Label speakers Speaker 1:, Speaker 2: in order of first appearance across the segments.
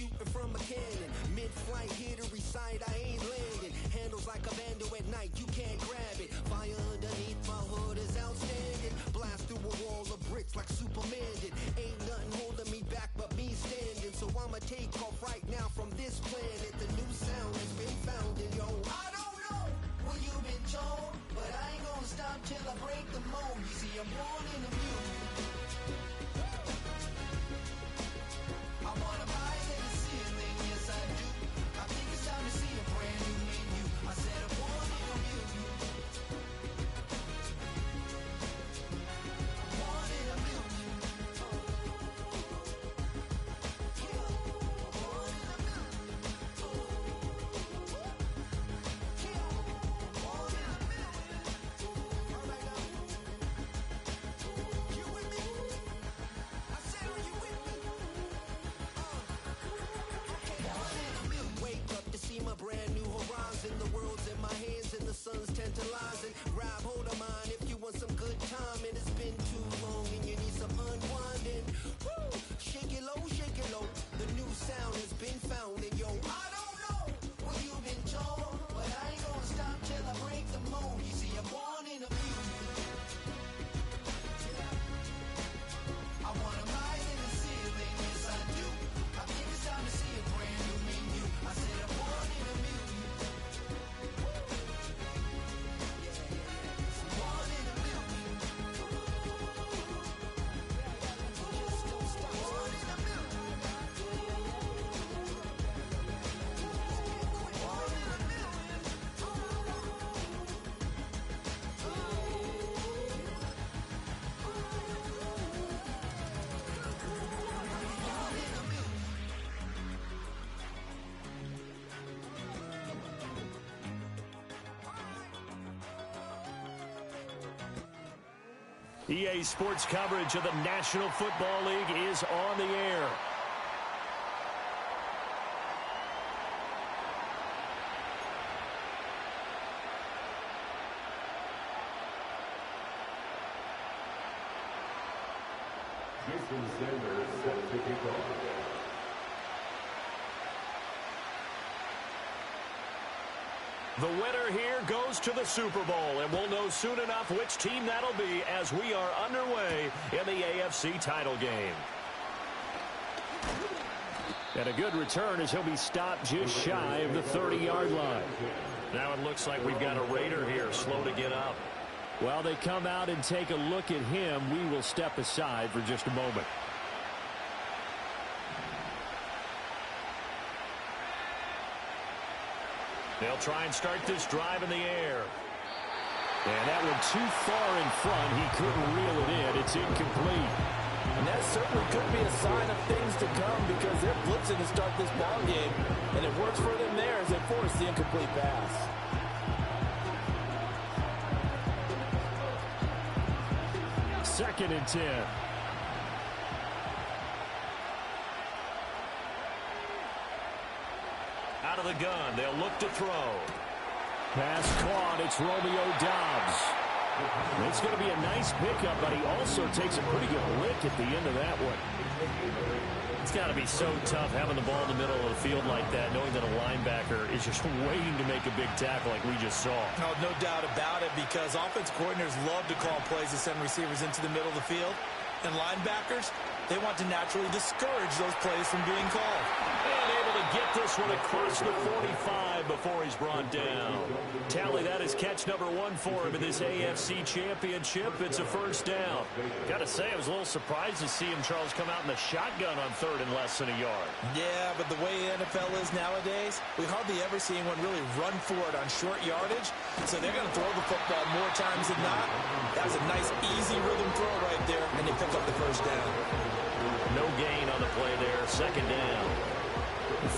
Speaker 1: shooting from a cannon. Mid-flight, here to recite, I ain't landing. Handles like a vandal at night, you can't grab it. Fire underneath my hood is outstanding. Blast through a wall of bricks like Superman did. Ain't nothing holding me back but me standing. So I'ma take off right now from this planet. The new sound has been founded, yo. I don't know what you've been told, but I ain't gonna stop till I break the mold. You see, I'm born in the music. I wanna rise in the ceiling, yes I do. I think it's time to see a brand new menu. I said I'm born in the music. I'm born in the music. Brand new horizon, the world's in my hands and the sun's tantalizing. Grab hold of mine if you want some good time, and it's been too long and you need some unwinding. Woo! Shake it low, the new sound has been found, and yo, I don't know what you've been told, but I ain't gonna stop till I break the mold. You see, I'm born in a music. I wanna rise in the ceiling, yes I do. I think it's time to see a brand new menu. I said I'm born in a music.
Speaker 2: EA Sports coverage of the National Football League is on the air.
Speaker 3: Houston Sanders set to kick off.
Speaker 2: The winner here goes to the Super Bowl, and we'll know soon enough which team that'll be as we are underway in the AFC title game. And a good return as he'll be stopped just shy of the 30-yard line. Now it looks like we've got a Raider here, slow to get up. While they come out and take a look at him, we will step aside for just a moment. They'll try and start this drive in the air. And that one too far in front. He couldn't reel it in. It's incomplete.
Speaker 4: And that certainly could be a sign of things to come because they're blitzing to start this ball game. And it works for them there as they force the incomplete pass.
Speaker 2: Second and 10. Out of the gun, they'll look to throw. Pass caught, it's Romeo Doubs. It's going to be a nice pickup, but he also takes a pretty good lick at the end of that one. It's got to be so tough having the ball in the middle of the field like that, knowing that a linebacker is just waiting to make a big tackle like we just saw.
Speaker 4: No doubt about it, because offense coordinators love to call plays to send receivers into the middle of the field. And linebackers, they want to naturally discourage those plays from being called.
Speaker 2: And able to get this one across the 45 before he's brought down. Tally, that is catch number 1 for him in this AFC championship. It's a first down. Got to say, I was a little surprised to see him, Charles, come out in the shotgun on third and less than a yard.
Speaker 4: Yeah, but the way the NFL is nowadays, we hardly ever see anyone really run for it on short yardage. So they're going to throw the football more times than not. That was a nice, easy rhythm throw right there, and they pick up the first down.
Speaker 2: No gain on the play there. Second down.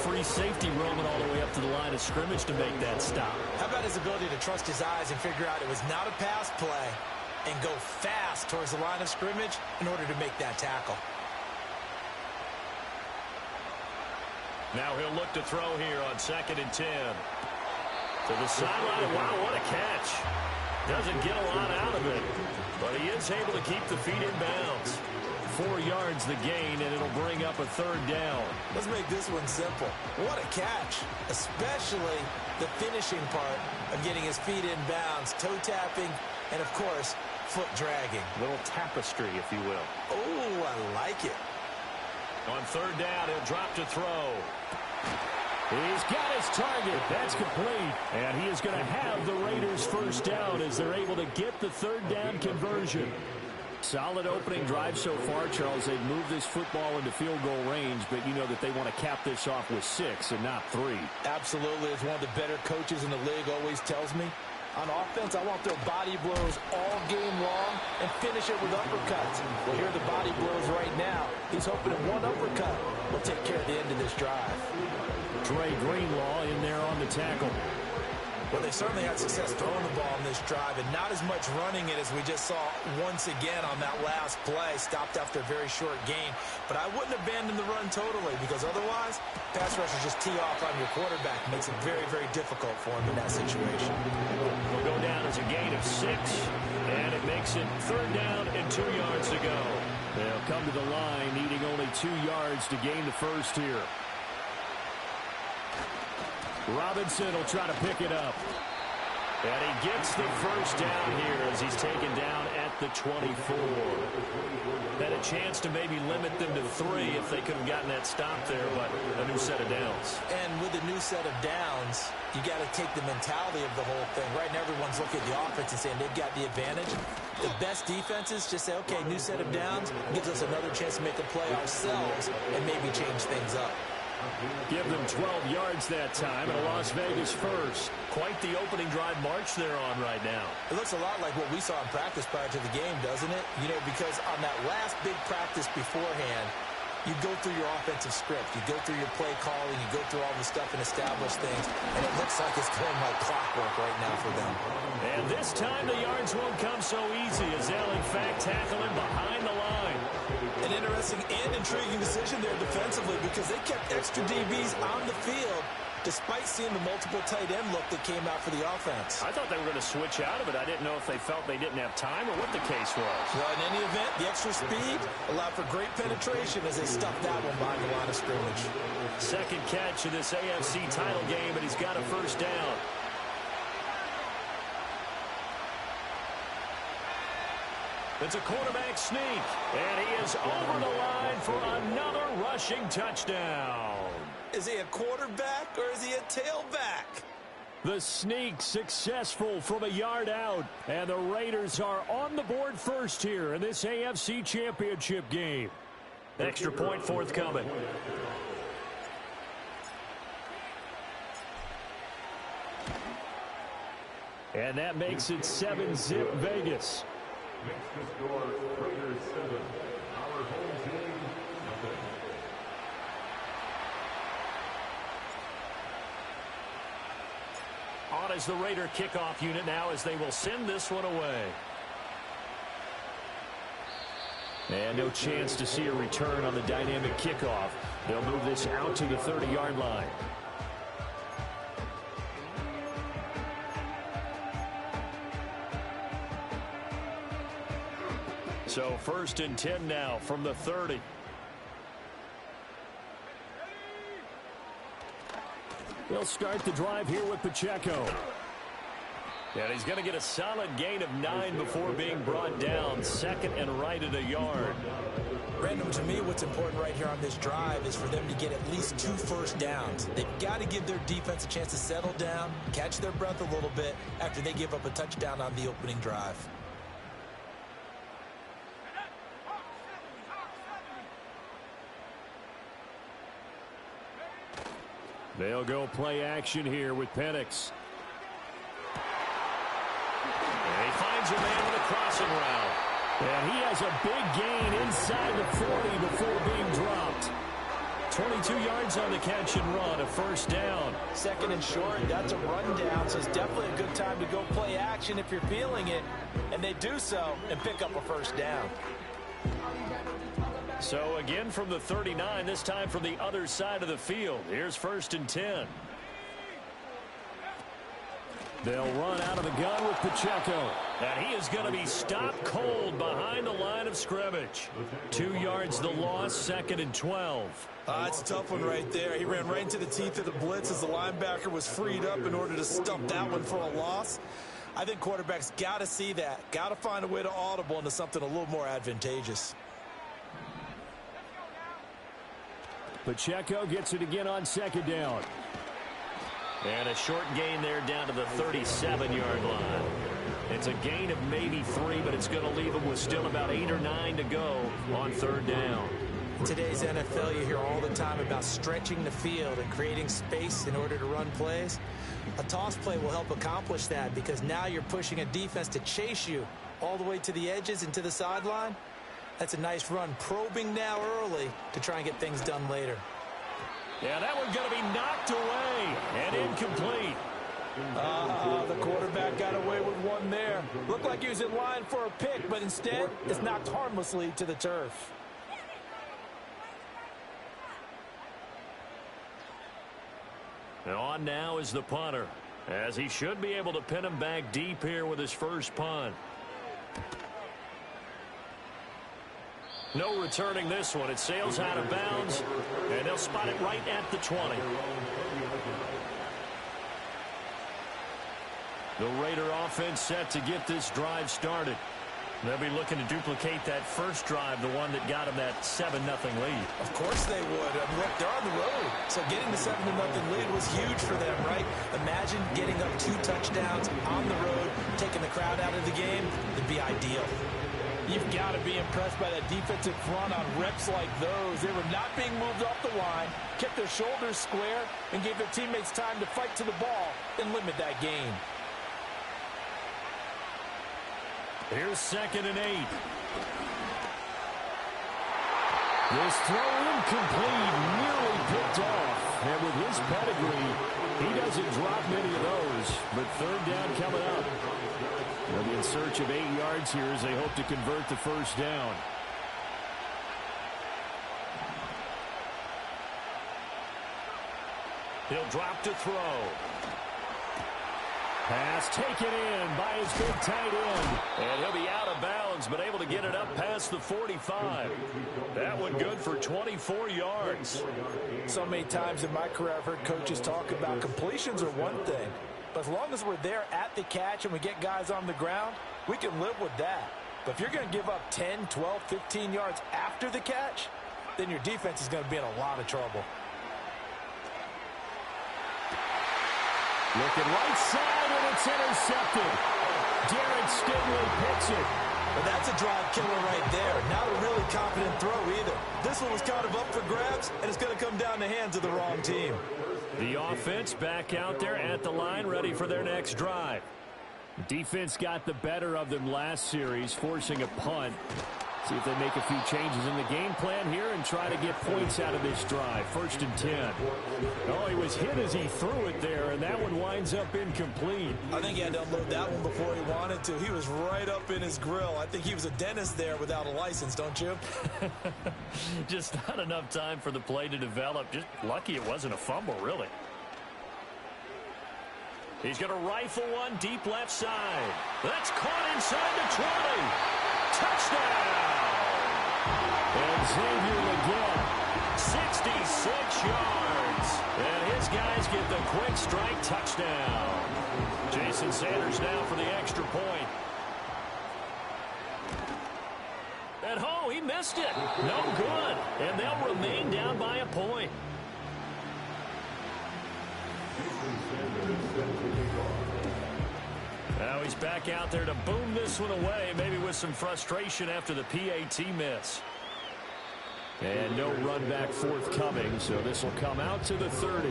Speaker 2: Free safety roaming all the way up to the line of scrimmage to make that stop.
Speaker 4: How about his ability to trust his eyes and figure out it was not a pass play and go fast towards the line of scrimmage in order to make that tackle.
Speaker 2: Now he'll look to throw here on 2nd and 10. To the sideline. Wow, what a catch. Doesn't get a lot out of it, but he is able to keep the feet in bounds. 4 yards the gain, and it'll bring up a 3rd down.
Speaker 4: Let's make this one simple. What a catch, especially the finishing part of getting his feet in bounds, toe tapping, and, of course, foot dragging.
Speaker 2: Little tapestry, if you will.
Speaker 4: Oh, I like it.
Speaker 2: On 3rd down, he'll drop to throw. He's got his target. That's complete. And he is going to have the Raiders' 1st down as they're able to get the 3rd down conversion. Solid opening drive so far, Charles. They've moved this football into field goal range, but you know that they want to cap this off with 6 and not 3.
Speaker 4: Absolutely. As one of the better coaches in the league always tells me, on offense, I want their body blows all game long and finish it with uppercuts. Well, here are the body blows right now. He's hoping that one uppercut will take care of the end of this drive.
Speaker 2: Dre Greenlaw in there on the tackle.
Speaker 4: Well, they certainly had success throwing the ball in this drive, and not as much running it as we just saw once again on that last play. Stopped after a very short gain. But I wouldn't abandon the run totally, because otherwise, pass rushers just tee off on your quarterback. It makes it very, very difficult for him in that situation.
Speaker 2: Will go down as a gain of 6, and it makes it 3rd down and 2 yards to go. They'll come to the line, needing only 2 yards to gain the 1st here. Robinson will try to pick it up. And he gets the 1st down here as he's taken down at the 24. Had a chance to maybe limit them to 3 if they could have gotten that stop there, but a new set of downs.
Speaker 4: And with a new set of downs, you got to take the mentality of the whole thing. Right now, everyone's looking at the offense and saying they've got the advantage. The best defenses just say, okay, new set of downs gives us another chance to make a play ourselves and maybe change things up.
Speaker 2: Give them 12 yards that time, and a Las Vegas 1st. Quite the opening drive march they're on right now.
Speaker 4: It looks a lot like what we saw in practice prior to the game, doesn't it? You know, because on that last big practice beforehand, you go through your offensive script. You go through your play calling. You go through all the stuff and establish things. And it looks like it's going like clockwork right now for them.
Speaker 2: And this time the yards won't come so easy as they'll, in fact, tackle him behind the line.
Speaker 4: An interesting and intriguing decision there defensively because they kept extra DBs on the field despite seeing the multiple tight end look that came out for the offense.
Speaker 2: I thought they were going to switch out of it. I didn't know if they felt they didn't have time or what the case was.
Speaker 4: Well, in any event, the extra speed allowed for great penetration as they stuffed that one behind the line of scrimmage.
Speaker 2: 2nd catch of this AFC title game, and he's got a 1st down. It's a quarterback sneak, and he is over the line for another rushing touchdown.
Speaker 4: Is he a quarterback or is he a tailback?
Speaker 2: The sneak successful from a yard out, and the Raiders are on the board 1st here in this AFC Championship game. Extra point forthcoming. And that makes it 7-zip Vegas.
Speaker 3: Makes the score Raiders 7. Our home team nothing.
Speaker 2: On as the Raider kickoff unit now as they will send this one away. And no chance to see a return on the dynamic kickoff. They'll move this out to the 30-yard line. So 1st and 10 now from the 30. They'll start the drive here with Pacheco. And he's going to get a solid gain of 9 before being brought down. 2nd and right at a yard.
Speaker 4: Random, to me, what's important right here on this drive is for them to get at least 2 first downs. They've got to give their defense a chance to settle down, catch their breath a little bit after they give up a touchdown on the opening drive.
Speaker 2: They'll go play action here with Penix. And he finds a man with a crossing route. And he has a big gain inside the 40 before being dropped. 22 yards on the catch and run, a 1st down.
Speaker 4: 2nd and short, that's a run down, so it's definitely a good time to go play action if you're feeling it. And they do so and pick up a 1st down.
Speaker 2: So again from the 39, this time from the other side of the field. Here's 1st and 10. They'll run out of the gun with Pacheco. And he is going to be stopped cold behind the line of scrimmage. 2 yards the loss, 2nd and 12.
Speaker 4: It's a tough one right there. He ran right into the teeth of the blitz as the linebacker was freed up in order to stump that one for a loss. I think quarterbacks got to see that. Got to find a way to audible into something a little more advantageous.
Speaker 2: Pacheco gets it again on 2nd down. And a short gain there down to the 37-yard line. It's a gain of maybe 3, but it's going to leave them with still about 8 or 9 to go on 3rd down.
Speaker 4: In today's NFL, you hear all the time about stretching the field and creating space in order to run plays. A toss play will help accomplish that because now you're pushing a defense to chase you all the way to the edges and to the sideline. That's a nice run, probing now early to try and get things done later.
Speaker 2: Yeah, that one's going to be knocked away and incomplete.
Speaker 4: The quarterback got away with one there. Looked like he was in line for a pick, but instead it's knocked harmlessly to the turf.
Speaker 2: And on now is the punter, as he should be able to pin him back deep here with his first punt. No returning this one. It sails out of bounds, and they'll spot it right at the 20. The Raider offense set to get this drive started. They'll be looking to duplicate that first drive, the one that got them that 7-0 lead.
Speaker 4: Of course they would. I mean, look, they're on the road. So getting the 7-0 lead was huge for them, right? Imagine getting up 2 touchdowns on the road, taking the crowd out of the game. It'd be ideal. You've got to be impressed by that defensive front on reps like those. They were not being moved off the line, kept their shoulders square, and gave their teammates time to fight to the ball and limit that gain.
Speaker 2: Here's 2nd and 8. This throw incomplete, nearly picked off. And with his pedigree, he doesn't drop many of those. But 3rd down coming up. They'll be in search of 8 yards here as they hope to convert the first down. He'll drop to throw. Pass taken in by his big tight end. And he'll be out of bounds, but able to get it up past the 45. That one good for 24 yards.
Speaker 4: So many times in my career, I've heard coaches talk about completions are one thing. But as long as we're there at the catch and we get guys on the ground, we can live with that. But if you're going to give up 10, 12, 15 yards after the catch, then your defense is going to be in a lot of trouble.
Speaker 2: Looking right side, and it's intercepted. Derek Stingley picks it.
Speaker 4: But that's a drive killer right there. Not a really confident throw either. This one was kind of up for grabs, and it's going to come down the hands of the wrong team.
Speaker 2: The offense back out there at the line, ready for their next drive. Defense got the better of them last series, forcing a punt. See if they make a few changes in the game plan here and try to get points out of this drive. 1st and 10. Oh, he was hit as he threw it there, and that one winds up incomplete.
Speaker 4: I think he had to unload that one before he wanted to. He was right up in his grill. I think he was a dentist there without a license, don't you?
Speaker 2: Just not enough time for the play to develop. Just lucky it wasn't a fumble, really. He's going to rifle one deep left side. That's caught inside the 20. Touchdown! And Xavier again, 66 yards. And his guys get the quick strike touchdown. Jason Sanders now for the extra point. And oh, he missed it. No good. And they'll remain down by a point. Now he's back out there to boom this one away, maybe with some frustration after the PAT miss. And no run back forthcoming, so this will come out to the 30.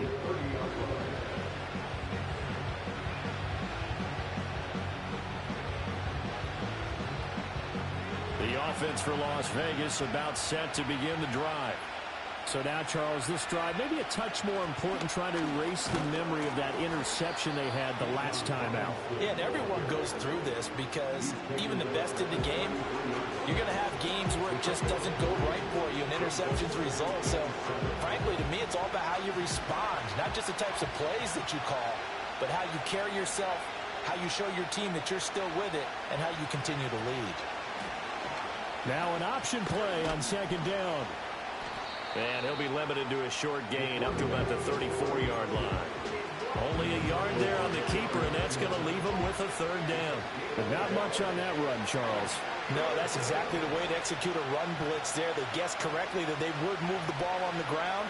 Speaker 2: The offense for Las Vegas about set to begin the drive. So now, Charles, this drive maybe a touch more important, trying to erase the memory of that interception they had the last time out.
Speaker 4: Yeah, and everyone goes through this because even the best in the game, you're going to have games where it just doesn't go right for you and interceptions result. So, frankly, to me, it's all about how you respond, not just the types of plays that you call, but how you carry yourself how you show your team that you're still with it, and how you continue to lead.
Speaker 2: Now an option play on second down. And he'll be limited to a short gain up to about the 34-yard line. Only a yard there on the keeper, and that's going to leave him with a third down. But not much on that run, Charles.
Speaker 4: No, that's exactly the way to execute a run blitz there. They guessed correctly that they would move the ball on the ground,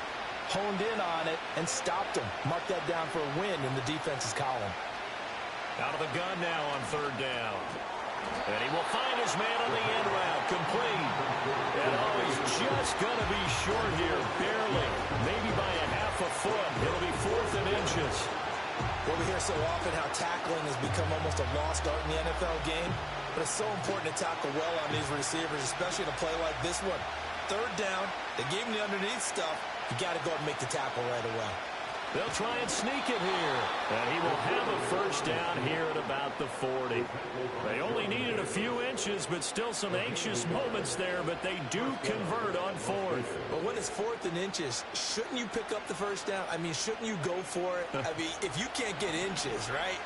Speaker 4: honed in on it, and stopped him. Mark that down for a win in the defense's column.
Speaker 2: Out of the gun now on third down. And he will find his man on the end route. Complete. And he's just going to be short here, barely. Maybe by a half a foot. It'll be 4th and inches.
Speaker 4: Well, we hear so often how tackling has become almost a lost art in the NFL game. But it's so important to tackle well on these receivers, especially in a play like this one. Third down, they gave him the underneath stuff. You got to go and make the tackle right away.
Speaker 2: They'll try and sneak it here. And he will have a first down here at about the 40. They only needed a few inches, but still some anxious moments there. But they do convert on 4th.
Speaker 4: But when it's 4th and inches, shouldn't you pick up the first down? I mean, shouldn't you go for it? I mean, if you can't get inches, right?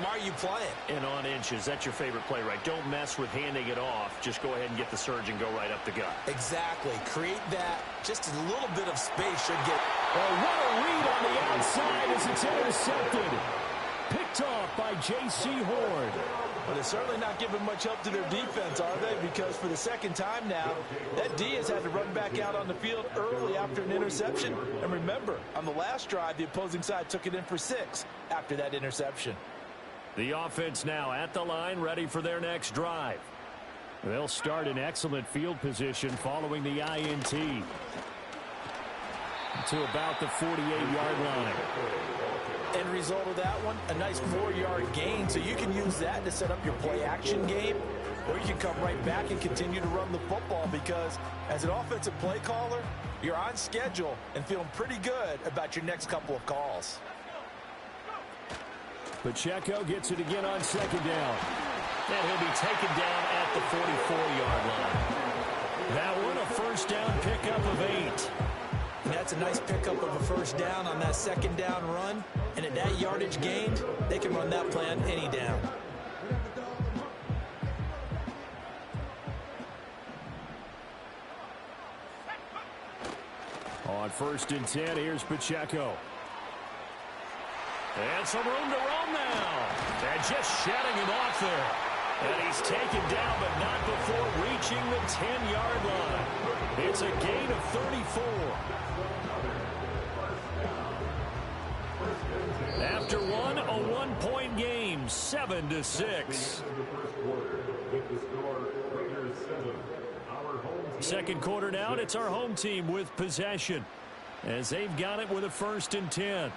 Speaker 4: Why are you playing?
Speaker 2: And on inches, that's your favorite play, right? Don't mess with handing it off. Just go ahead and get the surge and go right up the gut.
Speaker 4: Exactly. Create that. Just a little bit of space should get.
Speaker 2: Oh, what a read on the outside as it's intercepted. Picked off by J.C. Horn.
Speaker 4: Well, they're certainly not giving much help to their defense, are they? Because for the second time now, that D has had to run back out on the field early after an interception. And remember, on the last drive, the opposing side took it in for 6 after that interception.
Speaker 2: The offense now at the line, ready for their next drive. They'll start in excellent field position following the INT. To about the 48-yard line.
Speaker 4: End result of that one, a nice 4-yard gain. So you can use that to set up your play-action game, or you can come right back and continue to run the football because as an offensive play caller, you're on schedule and feeling pretty good about your next couple of calls.
Speaker 2: Pacheco gets it again on second down. And he'll be taken down at the 44-yard line. That one a first down pickup of 8.
Speaker 4: That's a nice pickup of a first down on that second down run. And at that yardage gained, they can run that play on any down.
Speaker 2: On 1st and 10, here's Pacheco. And some room to roam now. And just shutting him off there. And he's taken down, but not before reaching the 10-yard line. It's a gain of 34. After one, a one-point game, 7-6. Second quarter now, it's our home team with possession as they've got it with a 1st and 10.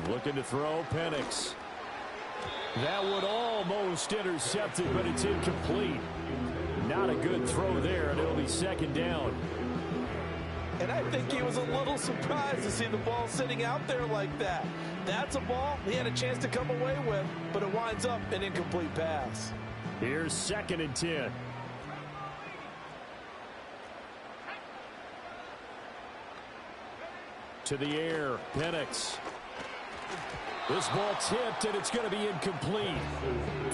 Speaker 2: Looking to throw, Penix. That would almost intercepted, but it's incomplete. Not a good throw there, and it'll be second down.
Speaker 4: And I think he was a little surprised to see the ball sitting out there like that. That's a ball he had a chance to come away with, but it winds up an incomplete pass.
Speaker 2: Here's 2nd and 10. To the air, Penix. This ball tipped, and it's going to be incomplete.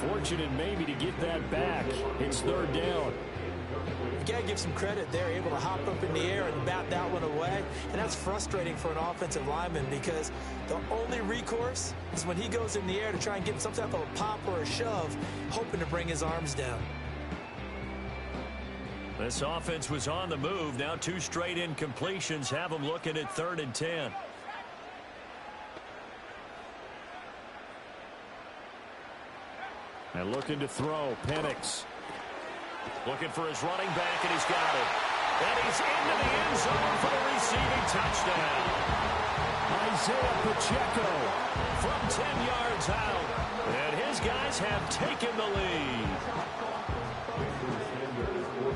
Speaker 2: Fortunate maybe to get that back. It's 3rd down.
Speaker 4: You got to give some credit there, able to hop up in the air and bat that one away. And that's frustrating for an offensive lineman because the only recourse is when he goes in the air to try and get some type of a pop or a shove, hoping to bring his arms down.
Speaker 2: This offense was on the move. Now 2 straight incompletions have them looking at 3rd and 10. And looking to throw, Penix. Looking for his running back, and he's got it. And he's into the end zone for the receiving touchdown. Isaiah Pacheco from 10 yards out. And his guys have taken the lead.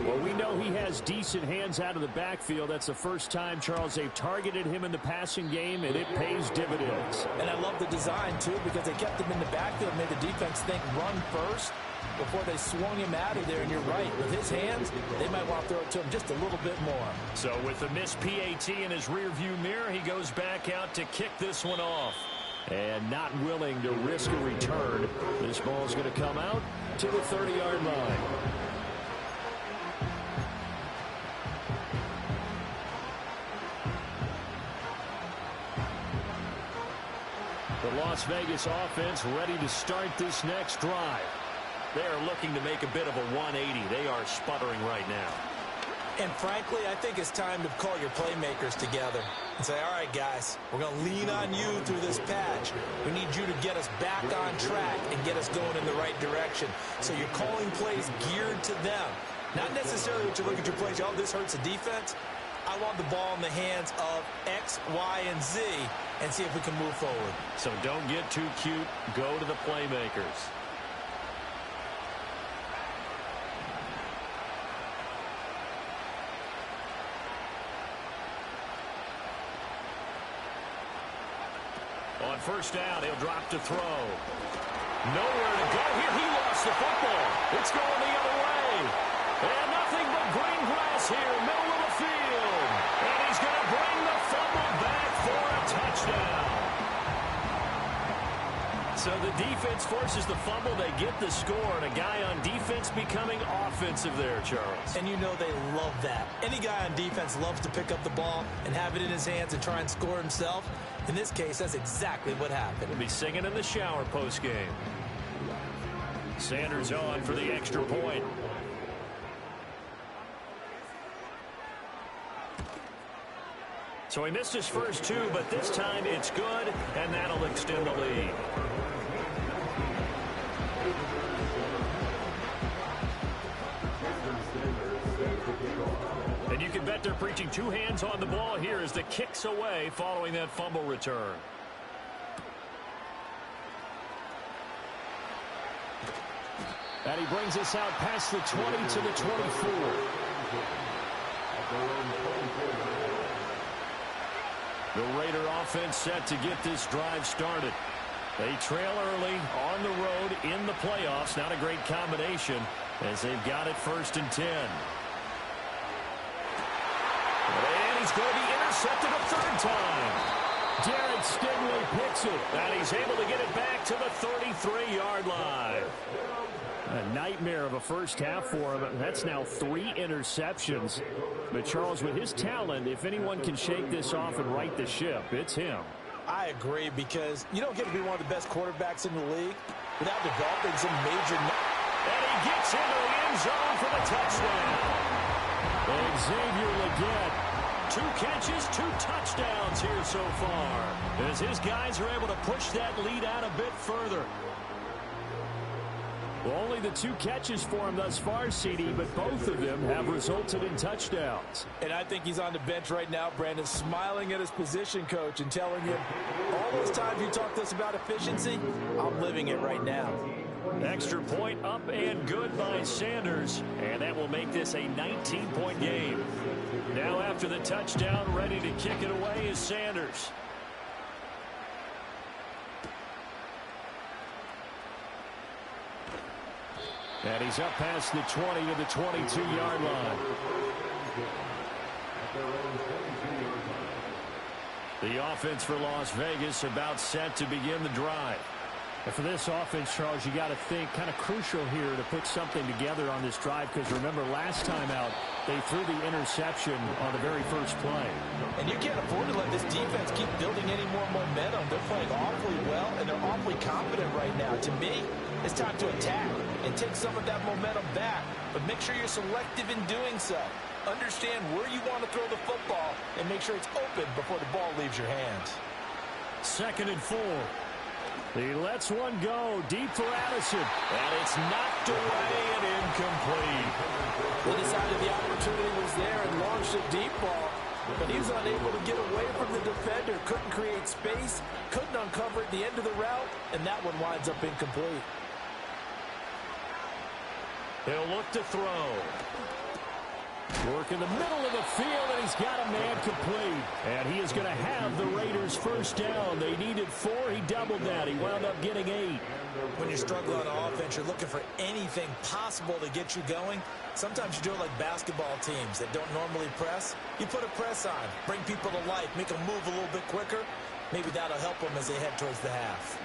Speaker 2: Well, we know he has decent hands out of the backfield. That's the first time, Charles, they've targeted him in the passing game, and it pays dividends.
Speaker 4: And I love the design, too, because they kept him in the backfield, made the defense think run first before they swung him out of there. And you're right, with his hands, they might want to throw it to him just a little bit more. So with the missed PAT in his rearview mirror, he goes back out to kick this one off.
Speaker 2: And not willing to risk a return. This ball's going to come out to the 30-yard line. The Las Vegas offense ready to start this next drive.
Speaker 4: They are looking to make a bit of a 180. They are sputtering right now. And frankly, I think it's time to call your playmakers together and say, all right, guys, we're going to lean on you through this patch. We need you to get us back on track and get us going in the right direction. So you're calling plays geared to them. Not necessarily what you look at your plays, oh, this hurts the defense. I want the ball in the hands of X, Y, and Z and see if we can move forward.
Speaker 2: So don't get too cute. Go to the playmakers. On first down, he'll drop to throw. Nowhere to go here. He lost the football. It's going the other way. And nothing but green grass here, middle of the field. And he's going to bring the fumble back for a touchdown. So the defense forces the fumble. They get the score, and a guy on defense becoming offensive there, Charles.
Speaker 4: And you know they love that. Any guy on defense loves to pick up the ball and have it in his hands and try and score himself. In this case, that's exactly what happened.
Speaker 2: He'll be singing in the shower post-game. Sanders on for the extra point. So he missed his first two, but this time it's good, and that'll extend the lead. And you can bet they're preaching two hands on the ball here as the kick's away following that fumble return. And he brings us out past the 20 to the 24. The Raider offense set to get this drive started. They trail early on the road in the playoffs. Not a great combination as they've got it 1st and 10. And he's going to be intercepted a third time. Derek Stingley picks it, and he's able to get it back to the 33-yard line. A nightmare of a first half for him. That's now 3 interceptions. But, Charles, with his talent, if anyone can shake this off and right the ship, it's him.
Speaker 4: I agree, because you don't get to be one of the best quarterbacks in the league without developing some major...
Speaker 2: And he gets into the end zone for the touchdown. And Xavier Legette, 2 catches, 2 touchdowns here so far, as his guys are able to push that lead out a bit further. Well, only the 2 catches for him thus far, CD, but both of them have resulted in touchdowns.
Speaker 4: And I think he's on the bench right now, Brandon, smiling at his position coach and telling him, all those times you talk to us about efficiency, I'm living it right now.
Speaker 2: Extra point up and good by Sanders, and that will make this a 19-point game. Now after the touchdown, ready to kick it away is Sanders. And he's up past the 20 to the 22-yard line. The offense for Las Vegas about set to begin the drive. And for this offense, Charles, you got to think kind of crucial here to put something together on this drive, because remember last time out they threw the interception on the very first play.
Speaker 4: And you can't afford to let this defense keep building any more momentum. They're playing awfully well, and they're awfully confident right now. To me, it's time to attack and take some of that momentum back, but make sure you're selective in doing so. Understand where you want to throw the football and make sure it's open before the ball leaves your hands.
Speaker 2: 2nd and 4. He lets one go deep for Addison, and it's knocked away and incomplete.
Speaker 4: He decided the opportunity was there and launched a deep ball, but he was unable to get away from the defender, couldn't create space, couldn't uncover at the end of the route, and that one winds up incomplete.
Speaker 2: He'll look to throw. Work in the middle of the field, and he's got a man complete. And he is going to have the Raiders first down. They needed 4. He doubled that. He wound up getting 8.
Speaker 4: When you're struggling on offense, you're looking for anything possible to get you going. Sometimes you do it like basketball teams that don't normally press. You put a press on, bring people to life, make them move a little bit quicker. Maybe that'll help them as they head towards the half.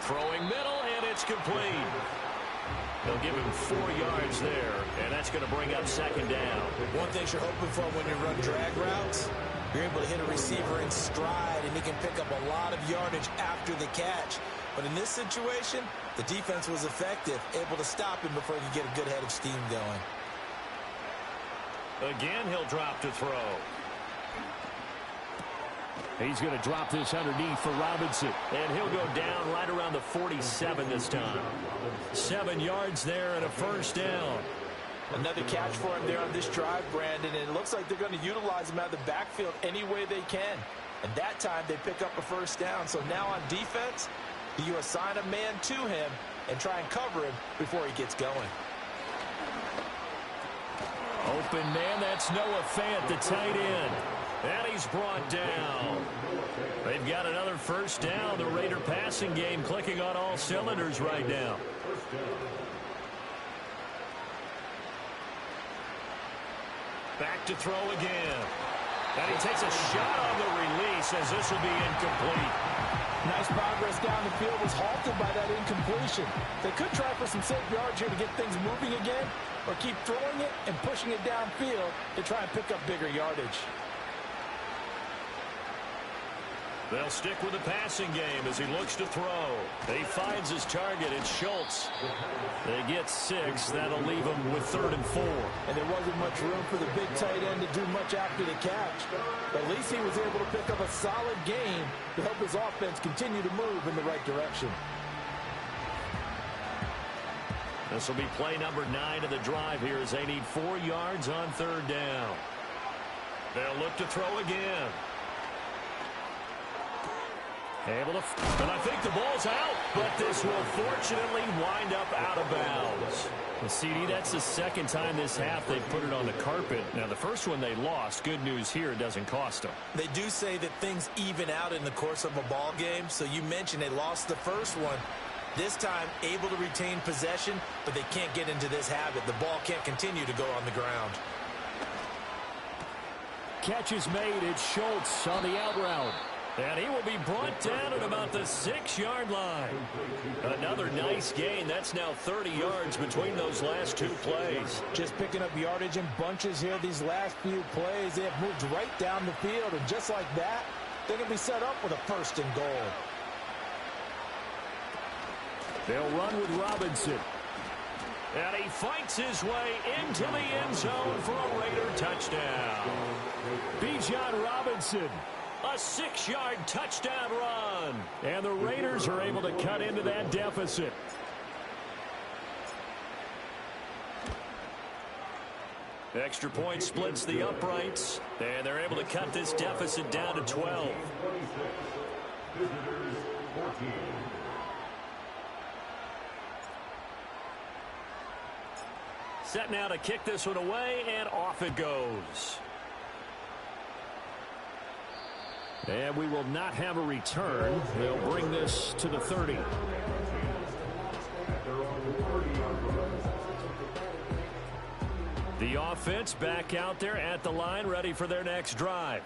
Speaker 2: Throwing middle, and it's complete. They'll give him 4 yards there, and that's going to bring up second down.
Speaker 4: One thing you're hoping for when you run drag routes, you're able to hit a receiver in stride, and he can pick up a lot of yardage after the catch. But in this situation, the defense was effective, able to stop him before he could get a good head of steam going.
Speaker 2: Again, he'll drop to throw. He's going to drop this underneath for Robinson. And he'll go down right around the 47 this time. 7 yards there and a first down.
Speaker 4: Another catch for him there on this drive, Brandon. And it looks like they're going to utilize him out of the backfield any way they can. And that time they pick up a first down. So now on defense, you assign a man to him and try and cover him before he gets going.
Speaker 2: Open man, that's Noah Fant, the tight end. And he's brought down. They've got another first down. The Raider passing game clicking on all cylinders right now. Back to throw again. And he takes a shot on the release as this will be incomplete.
Speaker 4: Nice progress down the field, was halted by that incompletion. They could try for some safe yards here to get things moving again, or keep throwing it and pushing it downfield to try and pick up bigger yardage.
Speaker 2: They'll stick with the passing game as he looks to throw. He finds his target. It's Schultz. They get 6. That'll leave him with 3rd and 4.
Speaker 4: And there wasn't much room for the big tight end to do much after the catch. But at least he was able to pick up a solid gain to help his offense continue to move in the right direction.
Speaker 2: This will be play number 9 of the drive here as they need 4 yards on 3rd down. They'll look to throw again. Able to, and I think the ball's out, but this will fortunately wind up out of bounds. Well, CD, that's the second time this half they've put it on the carpet. Now, the first one they lost. Good news here, it doesn't cost them.
Speaker 4: They do say that things even out in the course of a ball game. So you mentioned they lost the first one. This time, able to retain possession, but they can't get into this habit. The ball can't continue to go on the ground.
Speaker 2: Catch is made. It's Schultz on the out route. And he will be brought down at about the 6-yard line. Another nice gain. That's now 30 yards between those last 2 plays.
Speaker 4: Just picking up yardage in bunches here these last few plays. They have moved right down the field, and just like that, they're going to be set up with a 1st and goal.
Speaker 2: They'll run with Robinson. And he fights his way into the end zone for a Raider touchdown. Bijan Robinson. A 6-yard touchdown run. And the Raiders are able to cut into that deficit. Extra point splits the uprights. And they're able to cut this deficit down to 12. Set now to kick this one away, and off it goes. And we will not have a return. They'll bring this to the 30. The offense back out there at the line, ready for their next drive.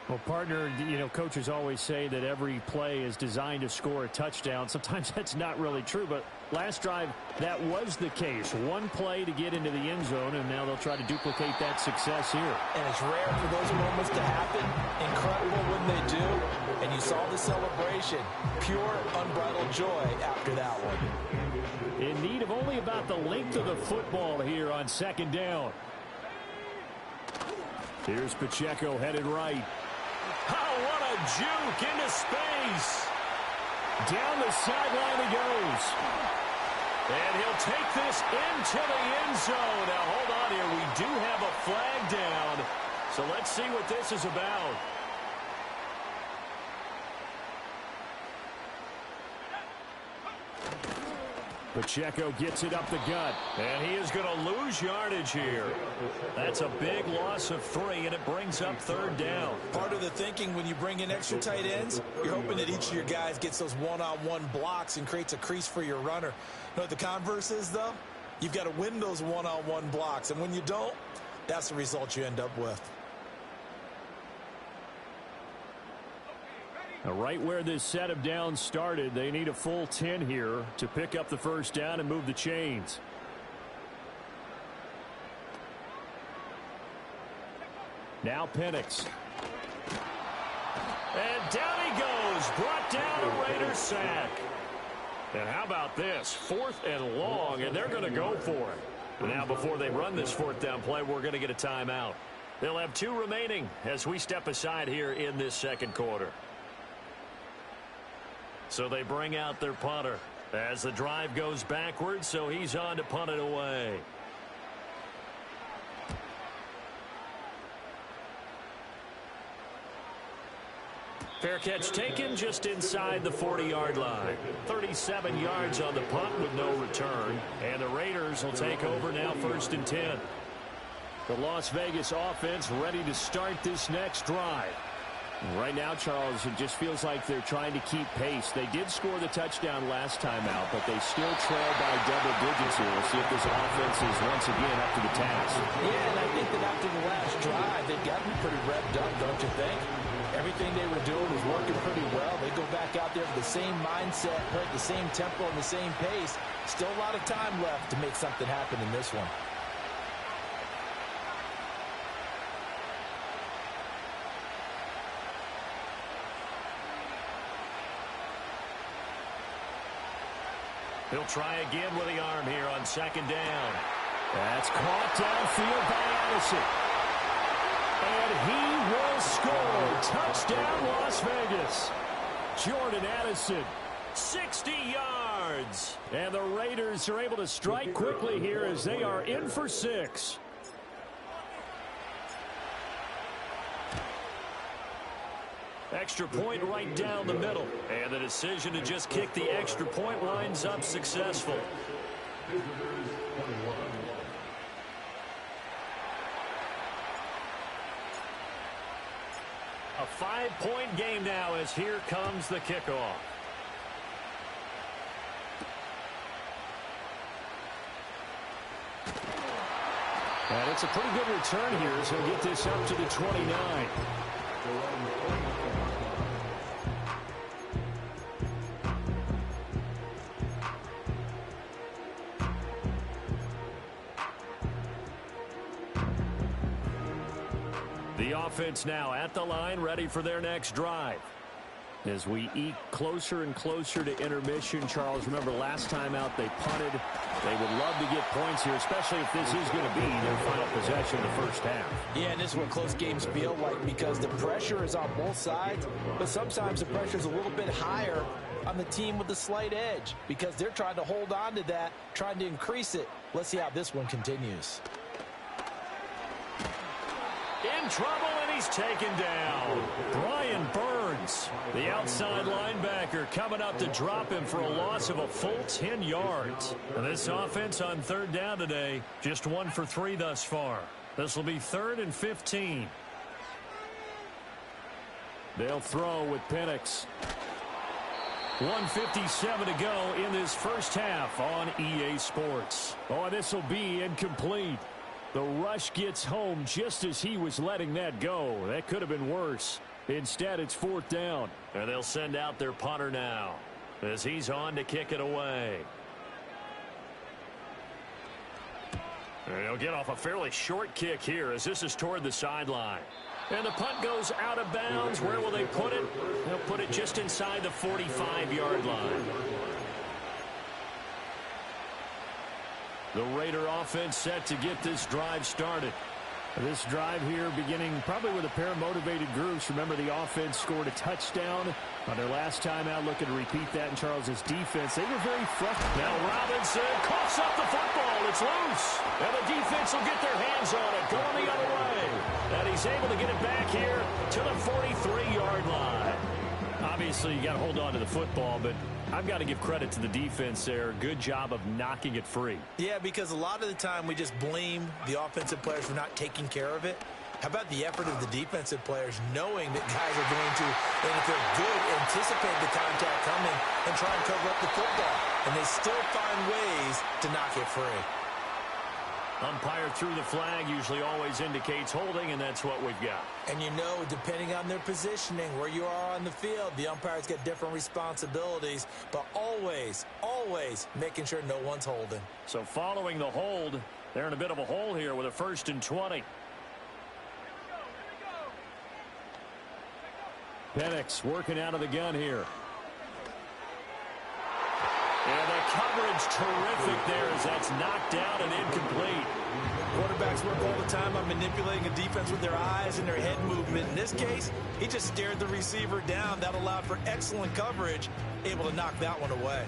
Speaker 2: Well, partner, you know, coaches always say that every play is designed to score a touchdown. Sometimes that's not really true, but last drive, that was the case. One play to get into the end zone, and now they'll try to duplicate that success here. And
Speaker 4: it's rare for those moments to happen. Incredible when they do. And you saw the celebration. Pure, unbridled joy after that one.
Speaker 2: In need of only about the length of the football here on 2nd down. Here's Pacheco headed right. Oh, what a juke into space. Down the sideline he goes. And he'll take this into the end zone. Now, hold on here. We do have a flag down. So let's see what this is about. Pacheco gets it up the gut. And he is going to lose yardage here. That's a big loss of 3, and it brings up 3rd down.
Speaker 4: Part of the thinking when you bring in extra tight ends, you're hoping that each of your guys gets those one-on-one blocks and creates a crease for your runner. You know what the converse is, though? You've got to win those one-on-one blocks, and when you don't, that's the result you end up with.
Speaker 2: Right where this set of downs started, they need a full 10 here to pick up the 1st down and move the chains. Now Penix. And down he goes. Brought down a Raiders sack. And how about this? 4th and long, and they're going to go for it. Now before they run this 4th down play, we're going to get a timeout. They'll have 2 remaining as we step aside here in this 2nd quarter. So they bring out their punter as the drive goes backwards, so he's on to punt it away. Fair catch taken just inside the 40-yard line. 37 yards on the punt with no return. And the Raiders will take over now 1st and 10. The Las Vegas offense ready to start this next drive. Right now, Charles, it just feels like they're trying to keep pace. They did score the touchdown last time out, but they still trail by double digits here. We'll see if this offense is once again up to the task.
Speaker 4: Yeah, and I think that after the last drive, they've got to be pretty revved up, don't you think? Everything they were doing was working pretty well. They go back out there with the same mindset, right, the same tempo and the same pace. Still a lot of time left to make something happen in this one.
Speaker 2: He'll try again with the arm here on 2nd down. That's caught downfield by Addison. And he will score. Touchdown, Las Vegas. Jordan Addison, 60 yards. And the Raiders are able to strike quickly here as they are in for 6. Extra point right down the middle. And the decision to just kick the extra point winds up successful. A 5-point game now as here comes the kickoff. And it's a pretty good return here as he'll get this up to the 29. The offense now at the line, ready for their next drive. As we eke closer and closer to intermission, Charles, remember last time out they punted. They would love to get points here, especially if this is going to be their final possession of the 1st half.
Speaker 4: Yeah, and this is what close games feel like because the pressure is on both sides, but sometimes the pressure is a little bit higher on the team with the slight edge because they're trying to hold on to that, trying to increase it. Let's see how this one continues.
Speaker 2: In trouble, and he's taken down. Brian Burns, the outside linebacker, coming up to drop him for a loss of a full 10 yards. And this offense on 3rd down today, just 1 for 3 thus far. This will be 3rd and 15. They'll throw with Penix. 1:57 to go in this 1st half on EA Sports. Oh, this will be incomplete. The rush gets home just as he was letting that go. That could have been worse. Instead, it's 4th down. And they'll send out their punter now as he's on to kick it away. And he'll get off a fairly short kick here as this is toward the sideline. And the punt goes out of bounds. Where will they put it? They'll put it just inside the 45-yard line. The Raider offense set to get this drive started. This drive here beginning probably with a pair of motivated groups. Remember, the offense scored a touchdown on their last time out. Looking to repeat that in Charles's defense. They were very frustrated. Now Robinson coughs up the football. It's loose. And the defense will get their hands on it. Going the other way. And he's able to get it back here to the 43-yard line. Obviously, you got to hold on to the football, but I've got to give credit to the defense there. Good job of knocking it free.
Speaker 4: Yeah, because a lot of the time we just blame the offensive players for not taking care of it. How about the effort of the defensive players knowing that guys are going to, and if they're good, anticipate the contact coming and try and cover up the football. And they still find ways to knock it free.
Speaker 2: Umpire threw the flag, usually always indicates holding, and that's what we've got.
Speaker 4: And you know, depending on their positioning, where you are on the field, the umpires get different responsibilities, but always, always making sure no one's holding.
Speaker 2: So following the hold, they're in a bit of a hole here with a 1st and 20. Penix working out of the gun here. And the coverage terrific there as that's knocked down and incomplete.
Speaker 4: Quarterbacks work all the time on manipulating a defense with their eyes and their head movement. In this case, he just stared the receiver down. That allowed for excellent coverage, able to knock that one away.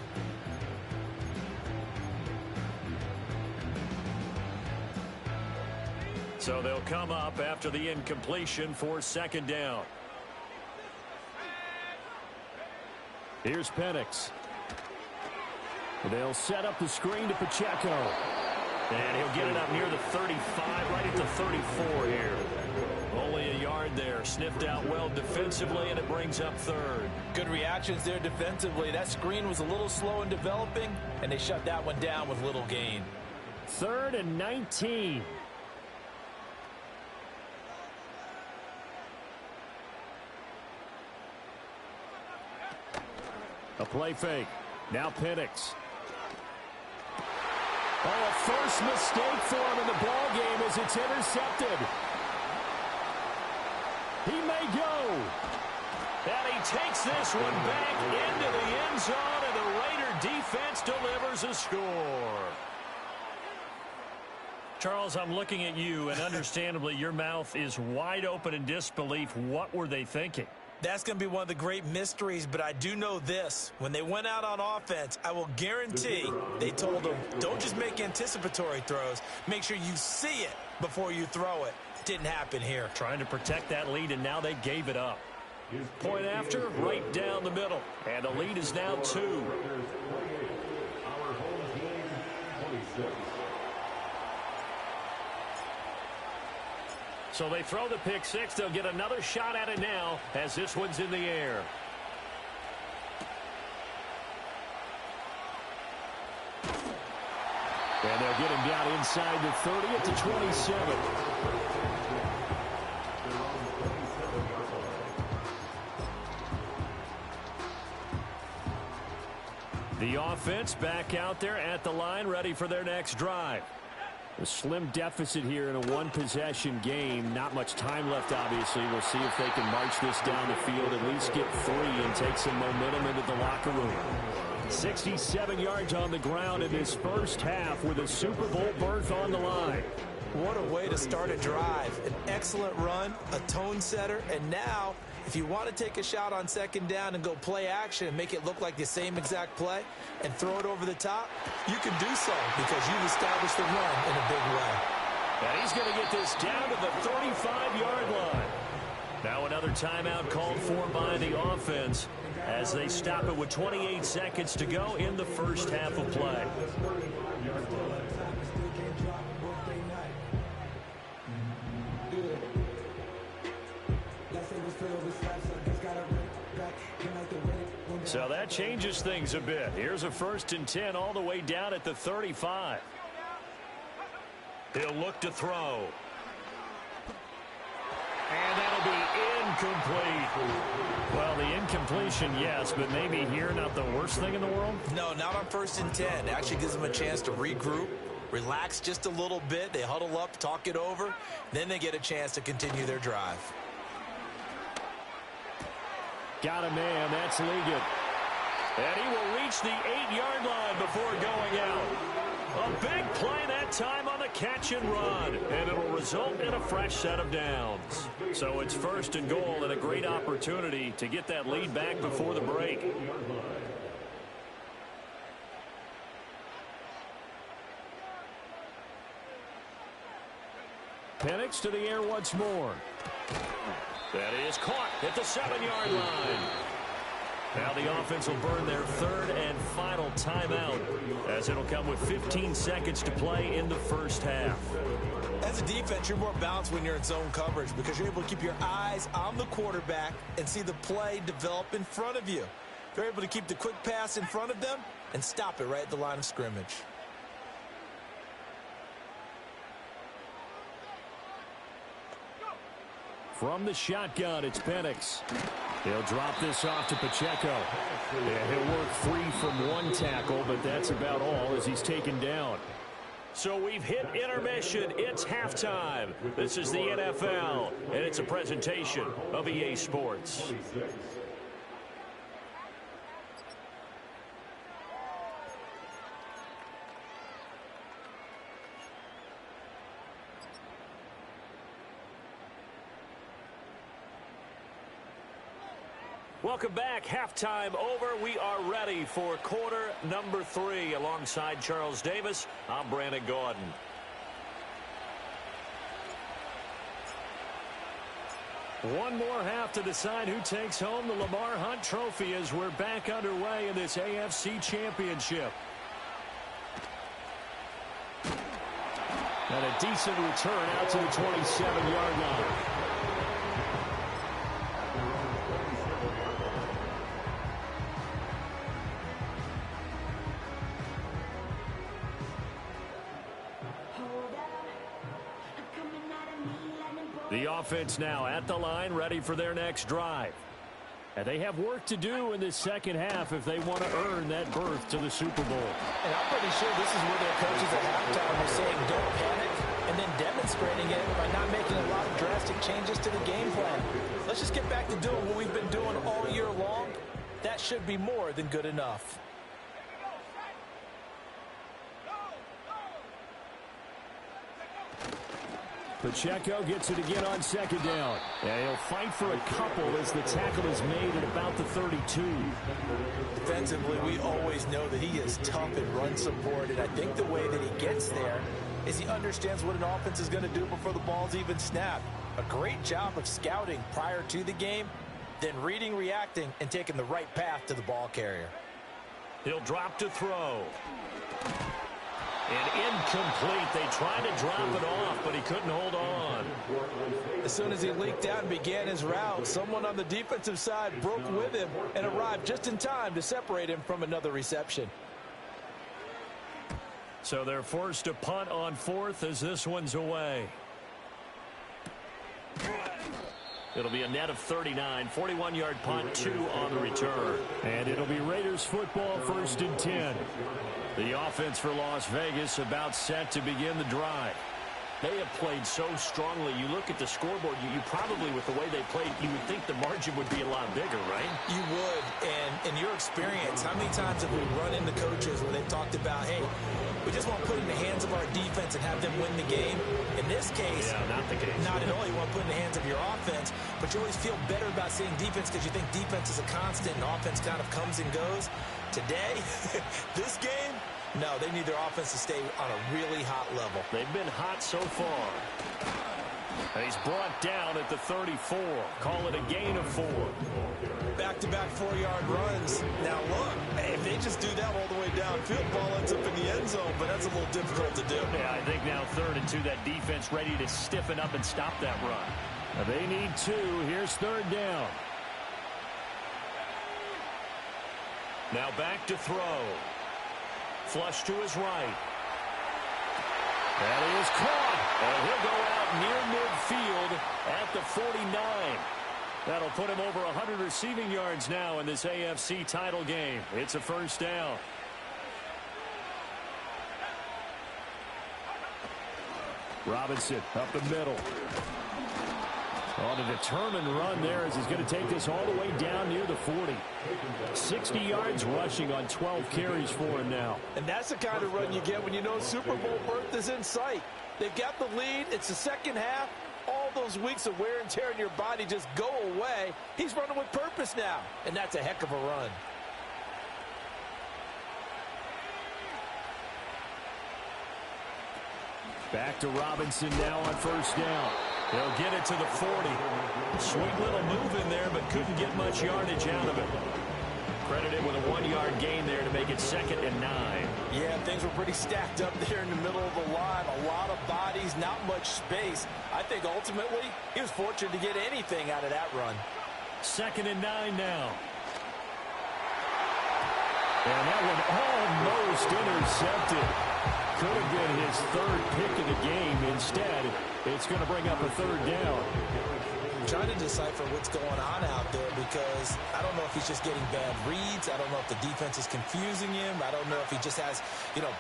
Speaker 2: So they'll come up after the incompletion for 2nd down. Here's Penix. They'll set up the screen to Pacheco. And he'll get it up near the 35, right at the 34 here. Only a yard there. Sniffed out well defensively, and it brings up 3rd.
Speaker 4: Good reactions there defensively. That screen was a little slow in developing, and they shut that one down with little gain.
Speaker 2: 3rd and 19. A play fake. Now Penix. Oh, a first mistake for him in the ball game as it's intercepted. He may go. And he takes this one back into the end zone, and the Raider defense delivers a score. Charles, I'm looking at you, and understandably your mouth is wide open in disbelief. What were they thinking?
Speaker 4: That's going to be one of the great mysteries, but I do know this. When they went out on offense, I will guarantee they told them, don't just make anticipatory throws. Make sure you see it before you throw it. Didn't happen here.
Speaker 2: Trying to protect that lead, and now they gave it up. Point after, right down the middle. And the lead is now 2.
Speaker 3: Our home team, 26.
Speaker 2: So they throw the pick 6. They'll get another shot at it now as this one's in the air. And they'll get him down inside the 30 at the 27. The offense back out there at the line, ready for their next drive. A slim deficit here in a one-possession game. Not much time left, obviously. We'll see if they can march this down the field, at least get 3 and take some momentum into the locker room. 67 yards on the ground in this first half with a Super Bowl berth on the line.
Speaker 4: What a way to start a drive. An excellent run, a tone setter, and now if you want to take a shot on 2nd down and go play action and make it look like the same exact play and throw it over the top, you can do so because you've established the run in a big way.
Speaker 2: And he's going to get this down to the 35-yard line. Now another timeout called for by the offense as they stop it with 28 seconds to go in the first half of play. So that changes things a bit. Here's a 1st and 10 all the way down at the 35. He'll look to throw. And that'll be incomplete. Well, the incompletion, yes, but maybe here not the worst thing in the world?
Speaker 4: No, not on 1st and 10. It actually gives them a chance to regroup, relax just a little bit. They huddle up, talk it over. Then they get a chance to continue their drive.
Speaker 2: Got a man. That's Ligon. And he will reach the 8-yard line before going out. A big play that time on the catch and run. And it'll result in a fresh set of downs. So it's 1st and goal and a great opportunity to get that lead back before the break. Penix to the air once more. That is caught at the 7-yard line. Now the offense will burn their third and final timeout, as it'll come with 15 seconds to play in the first half.
Speaker 4: As a defense, you're more balanced when you're in zone coverage because you're able to keep your eyes on the quarterback and see the play develop in front of you. You're able to keep the quick pass in front of them and stop it right at the line of scrimmage.
Speaker 2: From the shotgun, it's Penix. He'll drop this off to Pacheco. Yeah, he'll work free from one tackle, but that's about all as he's taken down. So we've hit intermission. It's halftime. This is the NFL, and it's a presentation of EA Sports. Welcome back. Halftime over. We are ready for quarter number 3. Alongside Charles Davis, I'm Brandon Gaudin. One more half to decide who takes home the Lamar Hunt Trophy as we're back underway in this AFC Championship. And a decent return out to the 27-yard line. The offense now at the line, ready for their next drive. And they have work to do in this second half if they want to earn that berth to the Super Bowl.
Speaker 4: And I'm pretty sure this is where their coaches at halftime are saying don't panic and then demonstrating it by not making a lot of drastic changes to the game plan. Let's just get back to doing what we've been doing all year long. That should be more than good enough.
Speaker 2: Pacheco gets it again on second down. And he'll fight for a couple as the tackle is made at about the 32.
Speaker 4: Defensively, we always know that he is tough in run support, and I think the way that he gets there is he understands what an offense is going to do before the ball's even snapped. A great job of scouting prior to the game, then reading, reacting, and taking the right path to the ball carrier.
Speaker 2: He'll drop to throw. And incomplete. They tried to drop it off, but he couldn't hold on.
Speaker 4: As soon as he leaked out and began his route, someone on the defensive side broke with him and arrived just in time to separate him from another reception.
Speaker 2: So they're forced to punt on fourth as this one's away. It'll be a net of 39, 41-yard punt, 2 on the return. And it'll be Raiders football, 1st and 10. The offense for Las Vegas about set to begin the drive. They have played so strongly. You look at the scoreboard, you probably, with the way they played, you would think the margin would be a lot bigger, right? You would. And in your experience, how many times have we run into coaches where they've talked about, hey, we just want to put it in the hands of our defense and have them win the game? In this case, yeah, not the case. Not at all. You want to put it in the hands of your offense, but you always feel better about saying defense because you think defense is a constant and offense kind of comes and goes. Today, this game, no, they need their offense to stay on a really hot level. They've been hot so far. And he's brought down at the 34. Call it a gain of 4. Back-to-back 4-yard runs. Now, look, if they just do that all the way downfield, ball ends up in the end zone, but that's a little difficult to do. Yeah, I think now 3rd and 2, that defense ready to stiffen up and stop that run. Now they need 2. Here's 3rd down. Now back to throw. Flush to his right. And he is caught. And he'll go out near midfield at the 49. That'll put him over 100 receiving yards now in this AFC title game. It's a 1st down. Robinson up the middle. On a determined run there as he's going to take this all the way down near the 40. 60 yards rushing on 12 carries for him now. And that's the kind of run you get when you know Super Bowl berth is in sight. They've got the lead. It's the second half. All those weeks of wear and tear in your body just go away. He's running with purpose now, and that's a heck of a run. Back to Robinson now on 1st down. They'll get it to the 40. Sweet little move in there, but couldn't get much yardage out of it. Credited with a 1-yard gain there to make it 2nd and 9.
Speaker 4: Yeah, things were pretty stacked up there in the middle of the line. A lot of bodies, not much space. I think ultimately he was fortunate to get anything out of that run.
Speaker 2: 2nd and 9 now. And that one almost intercepted. Could have been his 3rd pick of the game. Instead, it's going to bring up a 3rd down.
Speaker 4: I'm trying to decipher what's going on out there because I don't know if he's just getting bad reads. I don't know if the defense is confusing him. I don't know if he just has,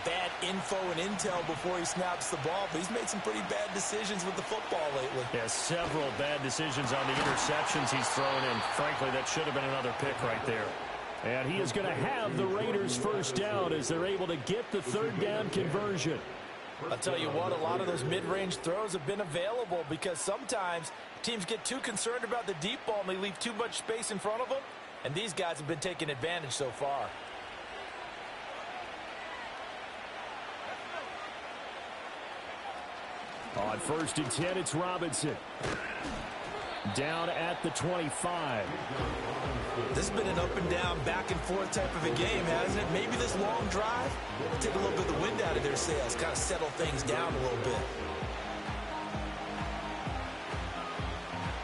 Speaker 4: bad info and intel before he snaps the ball. But he's made some pretty bad decisions with the football lately.
Speaker 2: Yeah, several bad decisions on the interceptions he's thrown in. Frankly, that should have been another pick right there. And he is going to have the Raiders 1st down as they're able to get the 3rd down conversion.
Speaker 4: I'll tell you what, a lot of those mid-range throws have been available because sometimes teams get too concerned about the deep ball and they leave too much space in front of them. And these guys have been taking advantage so far.
Speaker 2: On 1st and 10, it's Robinson. Down at the 25.
Speaker 4: This has been an up and down, back and forth type of a game, hasn't it? Maybe this long drive will take a little bit of the wind out of their sails, kind of settle things down a little bit.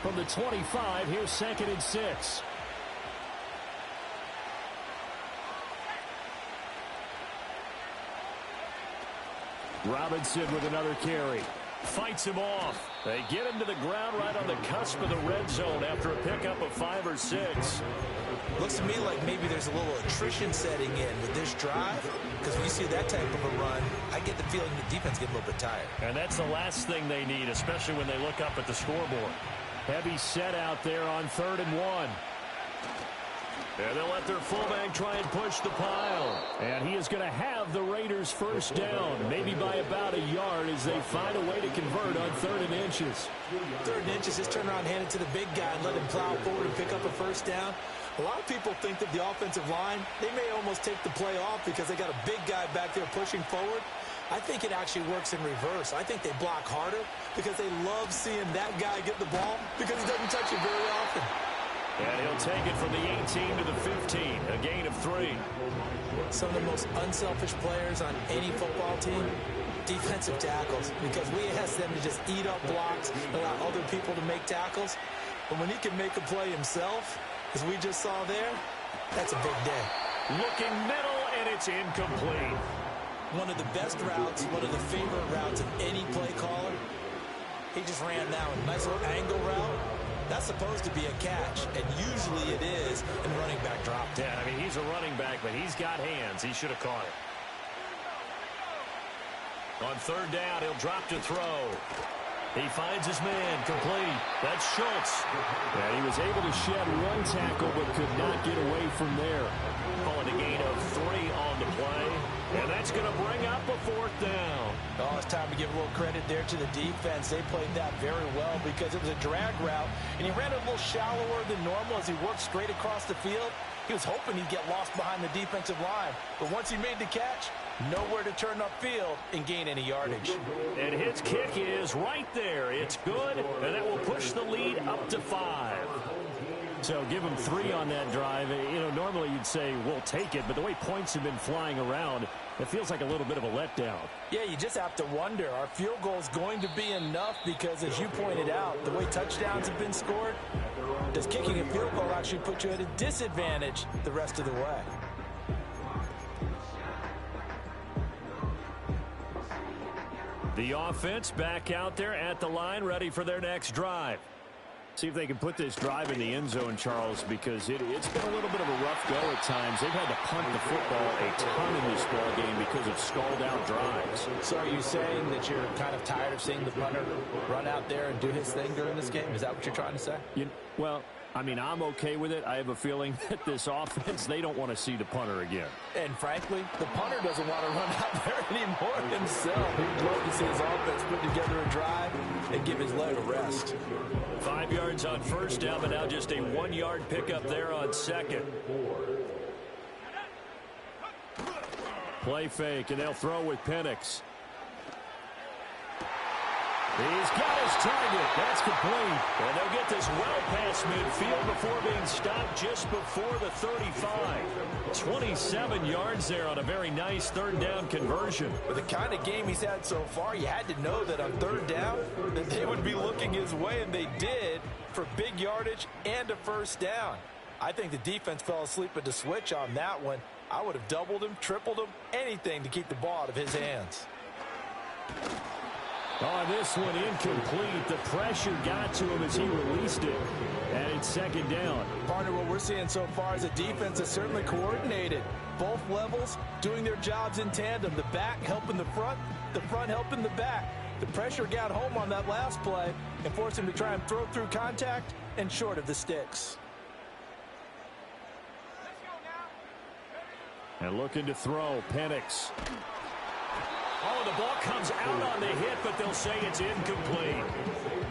Speaker 2: From the 25, here's 2nd and 6. Robinson with another carry. Fights him off. They get him to the ground right on the cusp of the red zone after a pickup of 5 or 6.
Speaker 4: Looks to me like maybe there's a little attrition setting in with this drive, because when you see that type of a run, I get the feeling the defense gets a little bit tired.
Speaker 2: And that's the last thing they need, especially when they look up at the scoreboard. Heavy set out there on 3rd and 1. And they'll let their fullback try and push the pile. And he is going to have the Raiders 1st down, maybe by about a yard as they find a way to convert on 3rd and inches.
Speaker 4: 3rd and inches, just turn around, hand it to the big guy and let him plow forward and pick up a 1st down. A lot of people think that the offensive line, they may almost take the play off because they got a big guy back there pushing forward. I think it actually works in reverse. I think they block harder because they love seeing that guy get the ball because he doesn't touch it very often.
Speaker 2: And he'll take it from the 18 to the 15, a gain of 3.
Speaker 4: Some of the most unselfish players on any football team, defensive tackles, because we ask them to just eat up blocks and allow other people to make tackles. But when he can make a play himself, as we just saw there, that's a big day.
Speaker 2: Looking middle, and it's incomplete.
Speaker 4: One of the best routes, one of the favorite routes of any play caller. He just ran that one. Nice little angle route. That's supposed to be a catch, and usually it is, and the running back dropped it.
Speaker 2: Yeah, I mean, he's a running back, but he's got hands. He should have caught it. On 3rd down, he'll drop to throw. He finds his man, complete. That's Schultz. And he was able to shed 1 tackle, but could not get away from there. Calling a gain of 3 on the play. And that's going to bring up a 4th down.
Speaker 4: Oh, it's time to give a little credit there to the defense. They played that very well because it was a drag route, and he ran it a little shallower than normal as he worked straight across the field. He was hoping he'd get lost behind the defensive line, but once he made the catch, nowhere to turn upfield and gain any yardage.
Speaker 2: And his kick is right there. It's good, and that will push the lead up to 5. So give him 3 on that drive. Normally you'd say, we'll take it, but the way points have been flying around, it feels like a little bit of a letdown.
Speaker 4: Yeah, you just have to wonder, are field goals going to be enough? Because as you pointed out, the way touchdowns have been scored, does kicking a field goal actually put you at a disadvantage the rest of the way?
Speaker 2: The offense back out there at the line, ready for their next drive. See if they can put this drive in the end zone, Charles, because it's been a little bit of a rough go at times. They've had to punt the football a ton in this ball game because of stalled-out drives.
Speaker 4: So are you saying that you're kind of tired of seeing the punter run out there and do his thing during this game? Is that what you're trying to say?
Speaker 2: Well, I mean, I'm okay with it. I have a feeling that this offense, they don't want to see the punter again.
Speaker 4: And frankly, the punter doesn't want to run out there anymore himself. He'd love to see his offense put together a drive and give his leg a rest.
Speaker 2: 5 yards on 1st down, but now just a 1-yard pickup there on 2nd. Play fake, and they'll throw with Penix. He's got his target. That's complete. And they'll get this well past midfield before being stopped just before the 35. 27 yards there on a very nice third down conversion.
Speaker 4: With the kind of game he's had so far, you had to know that on third down that they would be looking his way, and they did, for big yardage and a first down. I think the defense fell asleep at the switch on that one. I would have doubled him, tripled him, anything to keep the ball out of his hands.
Speaker 2: On this one, incomplete. The pressure got to him as he released it. And it's second down.
Speaker 4: Partner, what we're seeing so far is a defense that's certainly coordinated. Both levels doing their jobs in tandem. The back helping the front helping the back. The pressure got home on that last play and forced him to try and throw through contact and short of the sticks.
Speaker 2: And looking to throw, Penix. Oh, the ball comes out on the hit, but they'll say it's incomplete.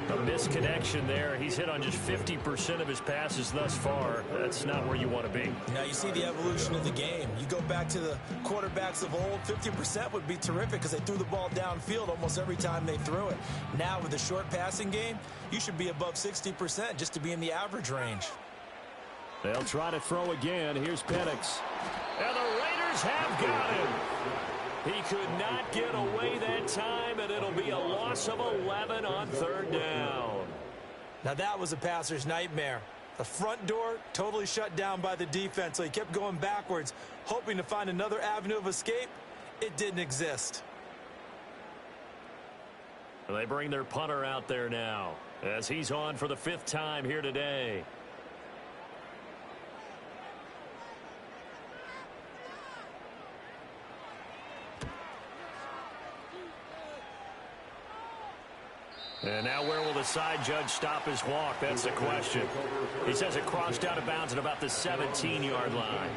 Speaker 2: A misconnection there. He's hit on just 50% of his passes thus far. That's not where you want to be.
Speaker 4: Now, you see the evolution of the game. You go back to the quarterbacks of old, 50% would be terrific because they threw the ball downfield almost every time they threw it. Now, with the short passing game, you should be above 60% just to be in the average range.
Speaker 2: They'll try to throw again. Here's Penix. And the Raiders have got him. He could not get away that time, and it'll be a loss of 11 on third down.
Speaker 4: Now that was a passer's nightmare. The front door totally shut down by the defense, so he kept going backwards, hoping to find another avenue of escape. It didn't exist.
Speaker 2: They bring their punter out there now as he's on for the 5th time here today. And now where will the side judge stop his walk? That's the question. He says it crossed out of bounds at about the 17-yard line.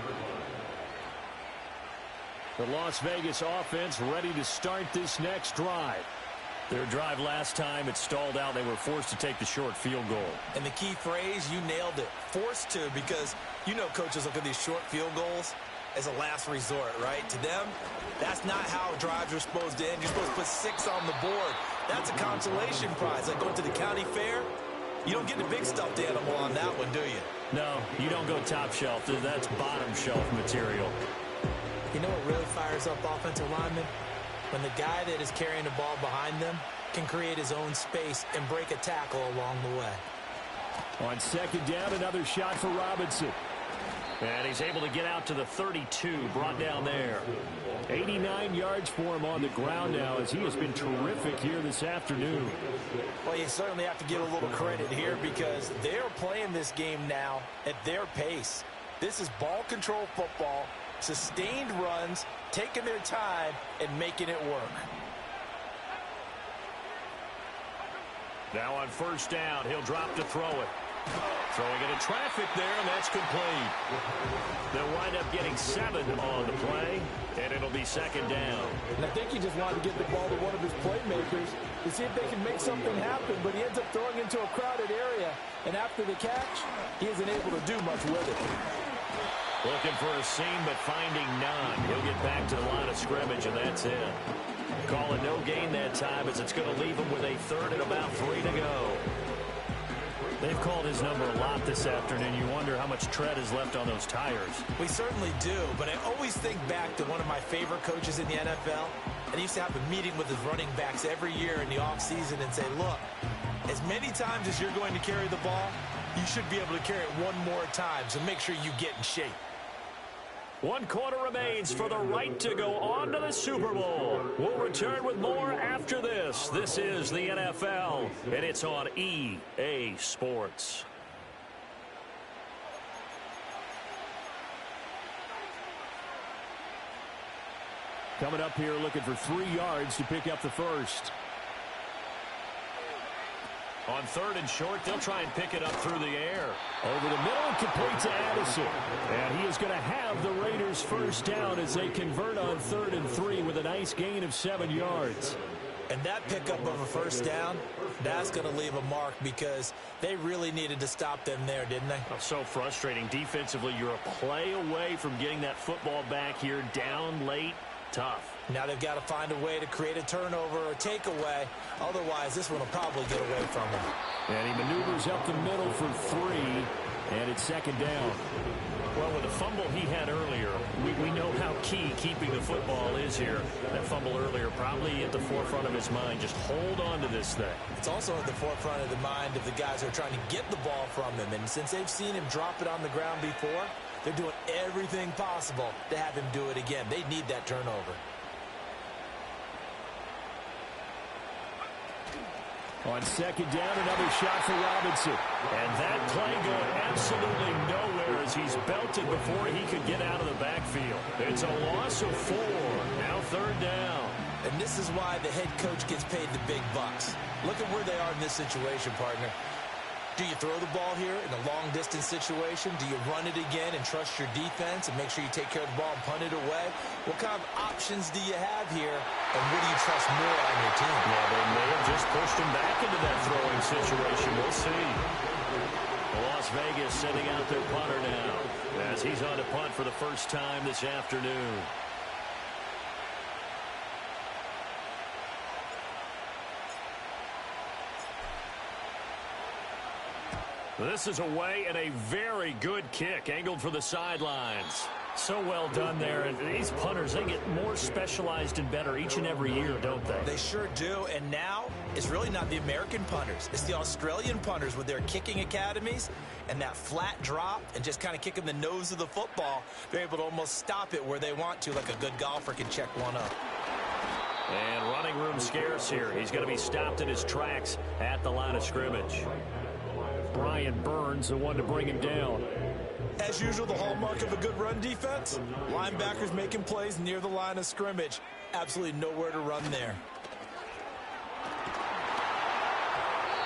Speaker 2: The Las Vegas offense ready to start this next drive. Their drive last time, it stalled out. They were forced to take the short field goal.
Speaker 4: And the key phrase, you nailed it. Forced to, because you know coaches look at these short field goals as a last resort, right? To them, that's not how drives are supposed to end. You're supposed to put 6 on the board. That's a consolation prize. Like going to the county fair, you don't get the big stuffed animal on that one, do you?
Speaker 2: No, you don't go top shelf. That's bottom shelf material.
Speaker 4: You know what really fires up offensive linemen? When the guy that is carrying the ball behind them can create his own space and break a tackle along the way.
Speaker 2: On second down, another shot for Robinson. And he's able to get out to the 32, brought down there. 89 yards for him on the ground now as he has been terrific here this afternoon.
Speaker 4: Well, you certainly have to give a little credit here because they're playing this game now at their pace. This is ball control football, sustained runs, taking their time, and making it work.
Speaker 2: Now on first down, he'll drop to throw it. Throwing into traffic there, and that's complete. They'll wind up getting 7 on the play, and it'll be second down.
Speaker 4: And I think he just wanted to get the ball to one of his playmakers to see if they can make something happen, but he ends up throwing into a crowded area, and after the catch, he isn't able to do much with it.
Speaker 2: Looking for a seam, but finding none. He'll get back to the line of scrimmage, and that's it. Call it no gain that time as it's going to leave him with a 3rd and about 3 to go. They've called his number a lot this afternoon. You wonder how much tread is left on those tires.
Speaker 4: We certainly do, but I always think back to one of my favorite coaches in the NFL, and he used to have a meeting with his running backs every year in the offseason and say, look, as many times as you're going to carry the ball, you should be able to carry it one more time, so make sure you get in shape.
Speaker 2: 1 quarter remains for the right to go on to the Super Bowl. We'll return with more after this. This is the NFL, and it's on EA Sports. Coming up here looking for 3 yards to pick up the first. On 3rd and short, they'll try and pick it up through the air. Over the middle, complete to Addison. And he is going to have the Raiders first down as they convert on 3rd and 3 with a nice gain of 7 yards.
Speaker 4: And that pickup of a first down, that's going to leave a mark because they really needed to stop them there, didn't they?
Speaker 2: Oh, so frustrating. Defensively, you're a play away from getting that football back here down late. Tough.
Speaker 4: Now they've got to find a way to create a turnover or takeaway. Otherwise, this one will probably get away from him.
Speaker 2: And he maneuvers up the middle for 3, and it's second down. Well, with the fumble he had earlier, we know how key keeping the football is here. That fumble earlier probably at the forefront of his mind. Just hold on to this thing.
Speaker 4: It's also at the forefront of the mind of the guys who are trying to get the ball from him. And since they've seen him drop it on the ground before, they're doing everything possible to have him do it again. They need that turnover.
Speaker 2: On second down, another shot for Robinson. And that play going absolutely nowhere as he's belted before he could get out of the backfield. It's a loss of 4. Now third down.
Speaker 4: And this is why the head coach gets paid the big bucks. Look at where they are in this situation, partner. Do you throw the ball here in a long-distance situation? Do you run it again and trust your defense and make sure you take care of the ball and punt it away? What kind of options do you have here, and what do you trust more on your team?
Speaker 2: Well, they may have just pushed him back into that throwing situation. We'll see. Las Vegas sending out their punter now as he's on to punt for the first time this afternoon. This is away and a very good kick angled for the sidelines. So well done there. And these punters, they get more specialized and better each and every year, don't they?
Speaker 4: They sure do. And now it's really not the American punters. It's the Australian punters with their kicking academies and that flat drop and just kind of kicking the nose of the football. They're able to almost stop it where they want to, like a good golfer can check one up.
Speaker 2: And running room scarce here. He's going to be stopped in his tracks at the line of scrimmage. Brian Burns, the one to bring him down.
Speaker 4: As usual, the hallmark of a good run defense, linebackers making plays near the line of scrimmage. Absolutely nowhere to run there.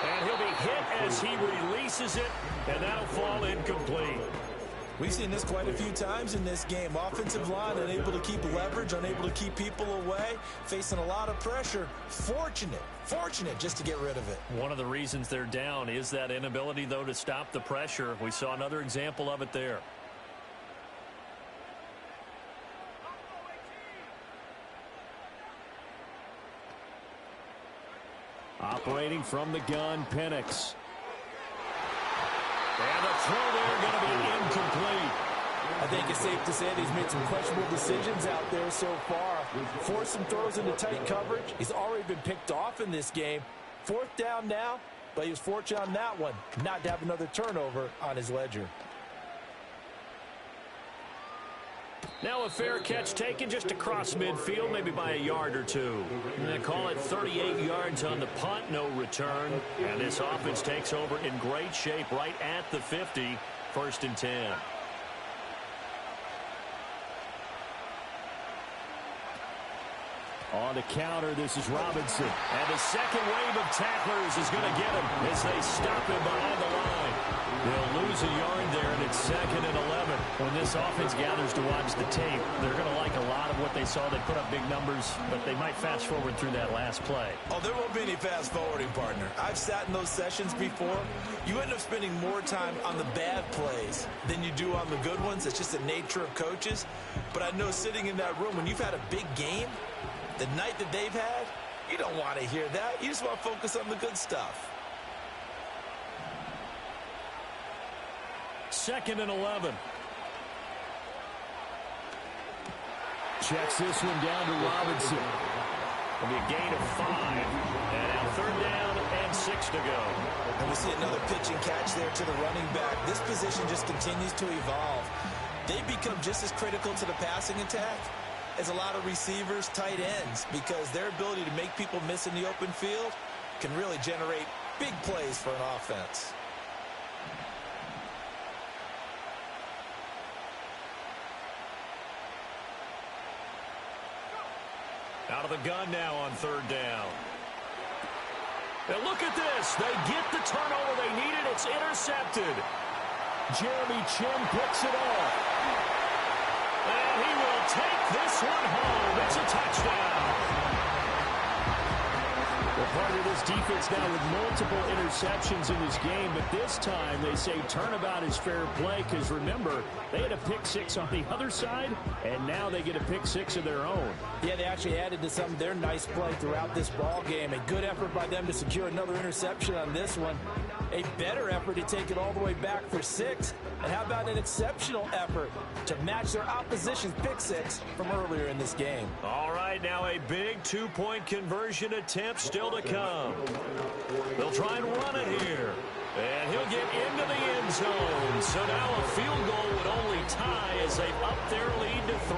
Speaker 2: And he'll be hit as he releases it, and that'll fall incomplete.
Speaker 4: We've seen this quite a few times in this game. Offensive line unable to keep leverage, unable to keep people away, facing a lot of pressure. Fortunate just to get rid of it.
Speaker 2: One of the reasons they're down is that inability, though, to stop the pressure. We saw another example of it there. Operating from the gun, Penix. And the throw there going to be incomplete.
Speaker 4: I think it's safe to say that he's made some questionable decisions out there so far. Forced some throws into tight coverage. He's already been picked off in this game. Fourth down now, but he was fortunate on that one not to have another turnover on his ledger.
Speaker 2: Now a fair catch taken just across midfield, maybe by a yard or two. And they call it 38 yards on the punt, no return. And this offense takes over in great shape right at the 50, 1st and 10. On the counter, this is Robinson. And the second wave of tacklers is going to get him as they stop him behind the line. They'll lose a yard there, and it's 2nd and 11. When this offense gathers to watch the tape, they're going to like a lot of what they saw. They put up big numbers, but they might fast forward through that last play.
Speaker 4: Oh, there won't be any fast forwarding, partner. I've sat in those sessions before. You end up spending more time on the bad plays than you do on the good ones. It's just the nature of coaches. But I know sitting in that room, when you've had a big game, the night that they've had, you don't want to hear that. You just want to focus on the good stuff.
Speaker 2: 2nd and 11. Checks this one down to Robinson. It'll be a gain of 5. And now 3rd down and 6 to go.
Speaker 4: And we see another pitch and catch there to the running back. This position just continues to evolve. They become just as critical to the passing attack as a lot of receivers, tight ends, because their ability to make people miss in the open field can really generate big plays for an offense.
Speaker 2: Out of the gun now on 3rd down. And look at this. They get the turnover they needed. It's intercepted. Jeremy Chin picks it off. And he will take this one home. It's a touchdown. Well, partner, this This defense now with multiple interceptions in this game, but this time they say turnabout is fair play because, remember, they had a pick six on the other side, and now they get a pick six of their own.
Speaker 4: Yeah, they actually added to some of their nice play throughout this ball game. A good effort by them to secure another interception on this one. A better effort to take it all the way back for 6. And how about an exceptional effort to match their opposition's pick six from earlier in this game?
Speaker 2: All right, now a big two-point conversion attempt still to come. They'll try and run it here. And he'll get into the end zone. So now a field goal would only tie as they up their lead to 3.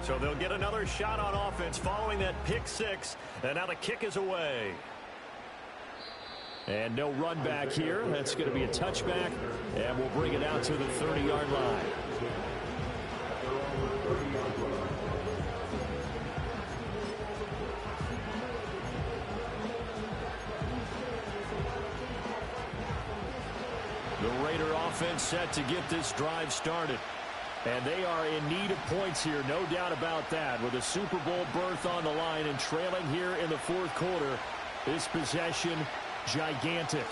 Speaker 2: So they'll get another shot on offense following that pick six. And now the kick is away. And no run back here. That's going to be a touchback. And we'll bring it out to the 30-yard line. The Raider offense set to get this drive started. And they are in need of points here, no doubt about that. With a Super Bowl berth on the line and trailing here in the fourth quarter, this possession gigantic.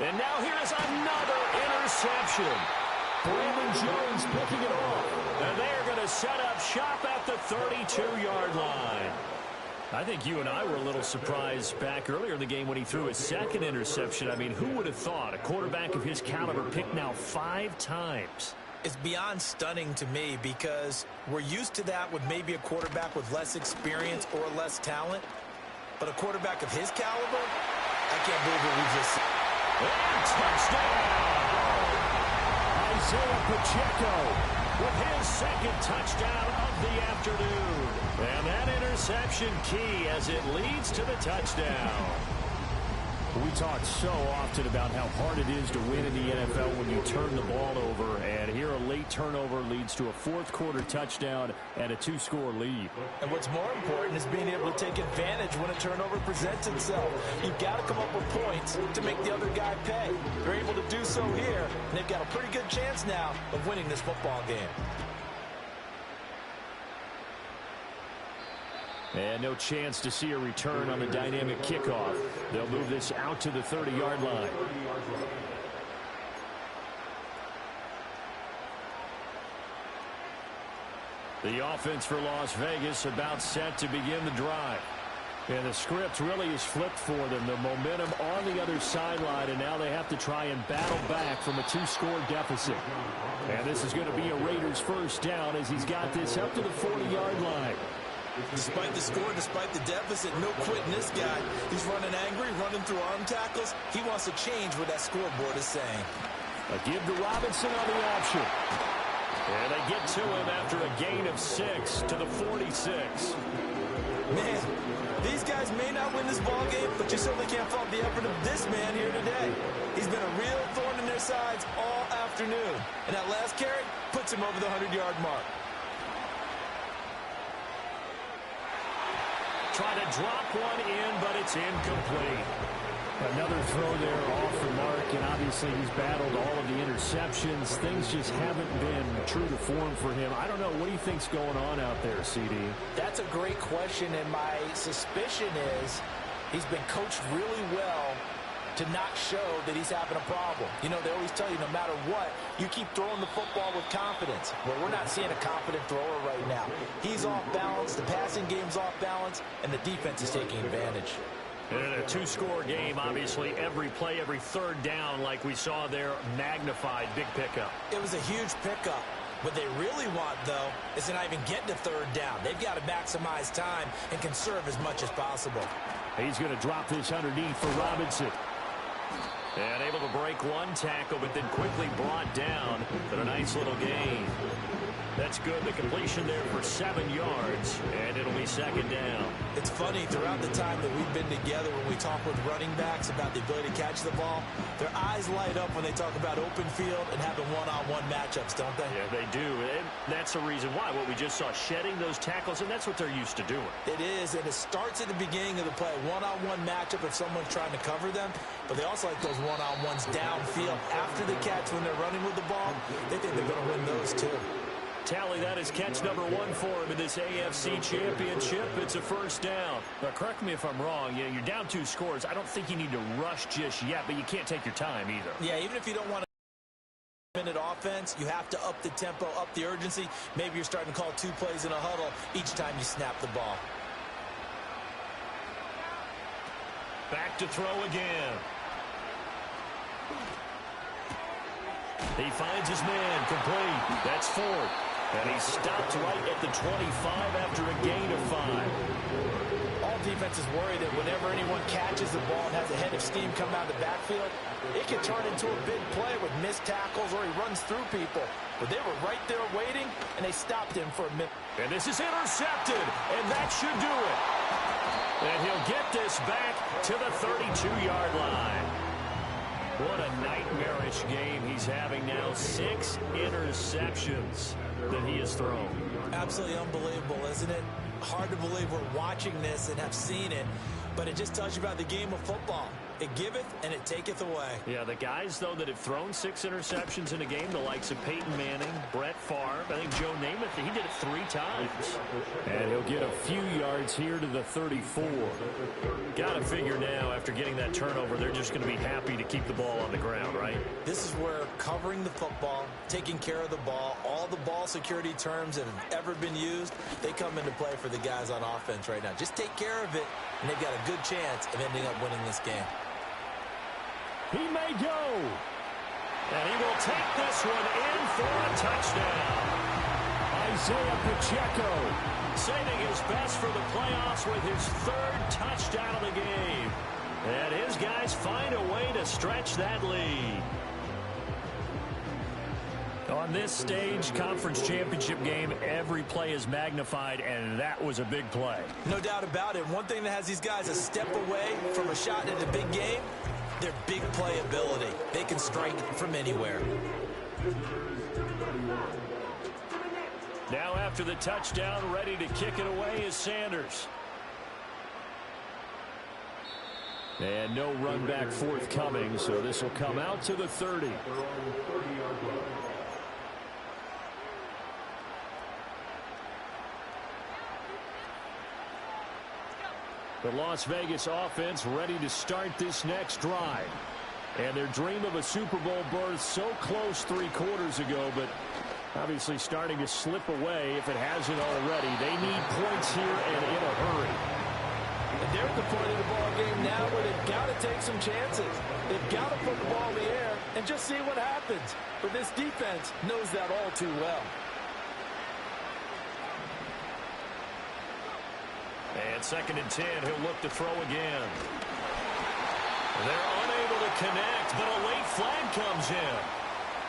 Speaker 2: And now here is another interception. Brandon Jones picking it off. And they are going to set up shop at the 32-yard line. I think you and I were a little surprised back earlier in the game when he threw his second interception. I mean, who would have thought a quarterback of his caliber picked now 5 times?
Speaker 4: It's beyond stunning to me because we're used to that with maybe a quarterback with less experience or less talent. But a quarterback of his caliber, I can't believe what we just said.
Speaker 2: And touchdown! Isaiah Pacheco with his second touchdown of the afternoon. And that interception key as it leads to the touchdown. We talk so often about how hard it is to win in the NFL when you turn the ball over. And here a late turnover leads to a fourth-quarter touchdown and a 2-score lead.
Speaker 4: And what's more important is being able to take advantage when a turnover presents itself. You've got to come up with points to make the other guy pay. They're able to do so here, and they've got a pretty good chance now of winning this football game.
Speaker 2: And no chance to see a return on the dynamic kickoff. They'll move this out to the 30-yard line. The offense for Las Vegas about set to begin the drive. And the script really is flipped for them. The momentum on the other sideline, and now they have to try and battle back from a 2-score deficit. And this is going to be a Raiders first down as he's got this up to the 40-yard line.
Speaker 4: Despite the score, despite the deficit, no quitting this guy. He's running angry, running through arm tackles. He wants to change what that scoreboard is saying.
Speaker 2: A give to Robinson on the option. And they get to him after a gain of 6 to the 46.
Speaker 4: Man, these guys may not win this ball game, but you certainly can't fault the effort of this man here today. He's been a real thorn in their sides all afternoon. And that last carry puts him over the 100-yard mark.
Speaker 2: Try to drop one in, but it's incomplete. Another throw there off the mark, and obviously he's battled all of the interceptions. Things just haven't been true to form for him. I don't know. What do you think's going on out there, CD?
Speaker 4: That's a great question, and my suspicion is he's been coached really well to not show that he's having a problem. You know, they always tell you no matter what, you keep throwing the football with confidence. Well, we're not seeing a confident thrower right now. He's off balance, the passing game's off balance, and the defense is taking advantage.
Speaker 2: In a 2-score game, obviously, every play, every third down, like we saw there, magnified, big pickup.
Speaker 4: It was a huge pickup. What they really want, though, is to not even get to third down. They've got to maximize time and conserve as much as possible.
Speaker 2: He's going to drop this underneath for Robinson. And able to break one tackle, but then quickly brought down. But a nice little gain. That's good. The completion there for 7 yards, and it'll be second down.
Speaker 4: It's funny, throughout the time that we've been together, when we talk with running backs about the ability to catch the ball, their eyes light up when they talk about open field and having one-on-one matchups, don't they?
Speaker 2: Yeah, they do. And that's the reason why. What we just saw, shedding those tackles, and that's what they're used to doing.
Speaker 4: It is, and it starts at the beginning of the play. One-on-one matchup if someone's trying to cover them, but they also like those one-on-ones downfield after the catch when they're running with the ball. They think they're going to win those too.
Speaker 2: Tally, that is catch number 1 for him in this AFC championship. It's a first down. But correct me if I'm wrong. You're down 2 scores. I don't think you need to rush just yet, but you can't take your time either.
Speaker 4: Yeah, even if you don't want to minute offense, you have to up the tempo, up the urgency. Maybe you're starting to call 2 plays in a huddle each time you snap the ball.
Speaker 2: Back to throw again. He finds his man, complete. That's Ford. And he stopped right at the 25 after a gain of 5.
Speaker 4: All defenses worry that whenever anyone catches the ball and has a head of steam come out of the backfield, it can turn into a big play with missed tackles or he runs through people. But they were right there waiting, and they stopped him for a minute.
Speaker 2: And this is intercepted, and that should do it. And he'll get this back to the 32-yard line. What a nightmarish game he's having now. 6 interceptions that he has thrown.
Speaker 4: Absolutely unbelievable, isn't it? Hard to believe we're watching this and have seen it, but it just tells you about the game of football. It giveth and it taketh away.
Speaker 2: Yeah, the guys, though, that have thrown 6 interceptions in a game, the likes of Peyton Manning, Brett Favre, I think Joe Namath, he did it 3 times. And he'll get a few yards here to the 34. Got to figure now, after getting that turnover, they're just going to be happy to keep the ball on the ground, right?
Speaker 4: This is where covering the football, taking care of the ball, all the ball security terms that have ever been used, they come into play for the guys on offense right now. Just take care of it, and they've got a good chance of ending up winning this game.
Speaker 2: He may go. And he will take this one in for a touchdown. Isaiah Pacheco saving his best for the playoffs with his 3rd touchdown of the game. And his guys find a way to stretch that lead. On this stage, conference championship game, every play is magnified, and that was a big play.
Speaker 4: No doubt about it. One thing that has these guys a step away from a shot in a big game, their big play ability. They can strike from anywhere.
Speaker 2: Now after the touchdown, ready to kick it away is Sanders. And no run back forthcoming, so this will come out to the 30. The Las Vegas offense ready to start this next drive. And their dream of a Super Bowl berth so close 3 quarters ago, but obviously starting to slip away if it hasn't already. They need points here and in a hurry.
Speaker 4: And they're at the point of the ball game now where they've got to take some chances. They've got to put the ball in the air and just see what happens. But this defense knows that all too well.
Speaker 2: And 2nd and 10, he'll look to throw again. They're unable to connect, but a late flag comes in.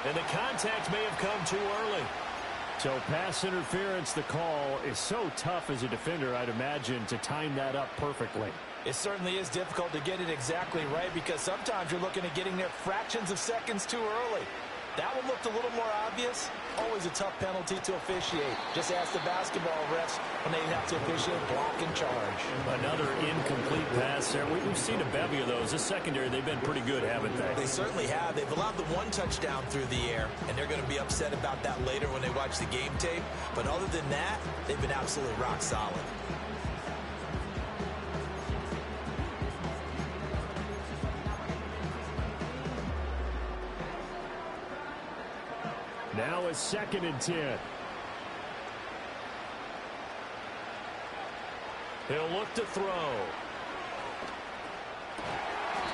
Speaker 2: And the contact may have come too early. So pass interference, the call is so tough as a defender, I'd imagine, to time that up perfectly.
Speaker 4: It certainly is difficult to get it exactly right because sometimes you're looking at getting there fractions of seconds too early. That one looked a little more obvious. Always a tough penalty to officiate. Just ask the basketball refs when they have to officiate block and charge.
Speaker 2: Another incomplete pass there. We've seen a bevy of those. This secondary, they've been pretty good, haven't they?
Speaker 4: They certainly have. They've allowed the 1 touchdown through the air, and they're going to be upset about that later when they watch the game tape. But other than that, they've been absolutely rock solid.
Speaker 2: Now a 2nd and 10. He'll look to throw.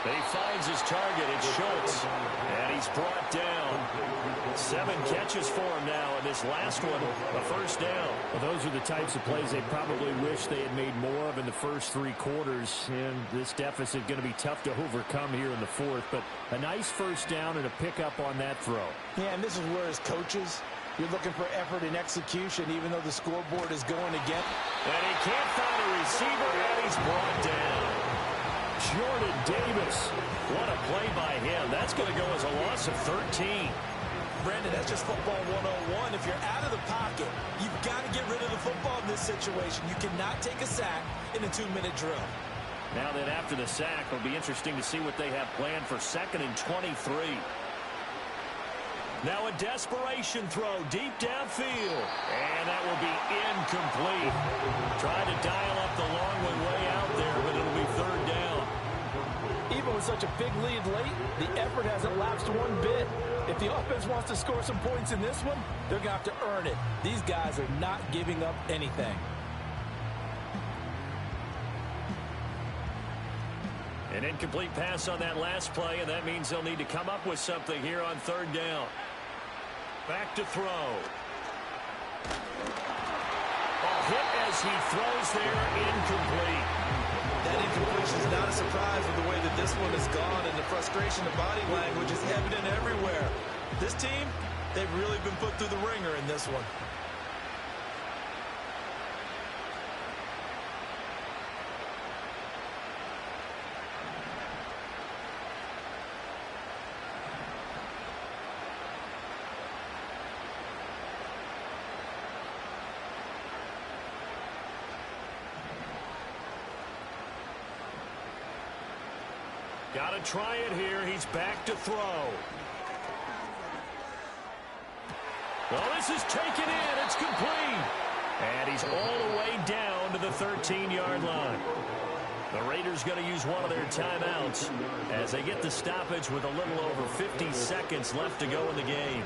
Speaker 2: He finds his target. It's Schultz. And he's brought down. 7 catches for him now. And this last one, a first down. Well, those are the types of plays they probably wish they had made more of in the first 3 quarters. And this deficit going to be tough to overcome here in the 4th. But a nice first down and a pickup on that throw.
Speaker 4: Yeah, and this is where as coaches, You're looking for effort and execution, even though the scoreboard is going against.
Speaker 2: And he can't find a receiver, and he's brought down. Jordan Davis. What a play by him. That's going to go as a loss of 13.
Speaker 4: Brandon, that's just football 101. If you're out of the pocket, you've got to get rid of the football in this situation. You cannot take a sack in a 2-minute drill.
Speaker 2: Now that after the sack, it'll be interesting to see what they have planned for 2nd and 23. Now a desperation throw deep downfield. And that will be incomplete. Tried to dial up the long way out there, but it'll be 3rd down.
Speaker 4: Even with such a big lead late, the effort hasn't lapsed one bit. If the offense wants to score some points in this one, they're going to have to earn it. These guys are not giving up anything.
Speaker 2: An incomplete pass on that last play, and that means they'll need to come up with something here on 3rd down. Back to throw. Ball hit as he throws there, incomplete.
Speaker 4: That incompletion is not a surprise with the way that this one has gone, and the frustration of body language is evident everywhere. This team, they've really been put through the ringer in this one.
Speaker 2: Got to try it here. He's back to throw. Well, this is taken in. It's complete. And he's all the way down to the 13-yard line. The Raiders going to use one of their timeouts as they get the stoppage with a little over 50 seconds left to go in the game.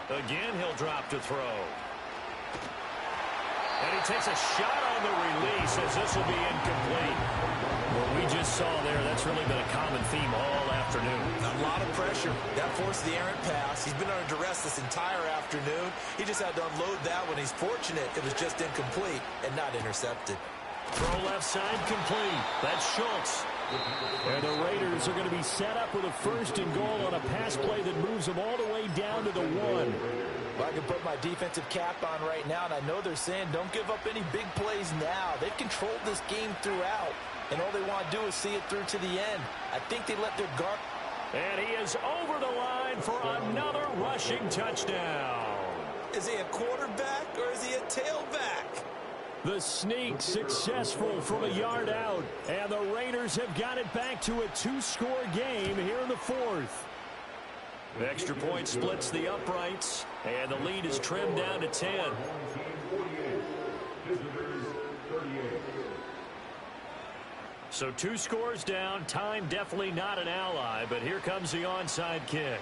Speaker 2: Again, he'll drop to throw. And he takes a shot on the release as this will be incomplete. What we just saw there, that's really been a common theme all afternoon.
Speaker 4: A lot of pressure. That forced the errant pass. He's been under duress this entire afternoon. He just had to unload that one. He's fortunate it was just incomplete and not intercepted.
Speaker 2: Throw left side complete. That's Schultz. And the Raiders are going to be set up with a 1st and goal on a pass play that moves them all the way down to the 1.
Speaker 4: Well, I can put my defensive cap on right now, and I know they're saying don't give up any big plays now. They've controlled this game throughout, and all they want to do is see it through to the end. I think they let their guard.
Speaker 2: And he is over the line for another rushing touchdown.
Speaker 4: Is he a quarterback or is he a tailback?
Speaker 2: The sneak successful from a yard out, and the Raiders have got it back to a 2-score game here in the 4th. The extra point splits the uprights, and the lead is trimmed down to 10. So 2 scores down. Time definitely not an ally, but here comes the onside kick.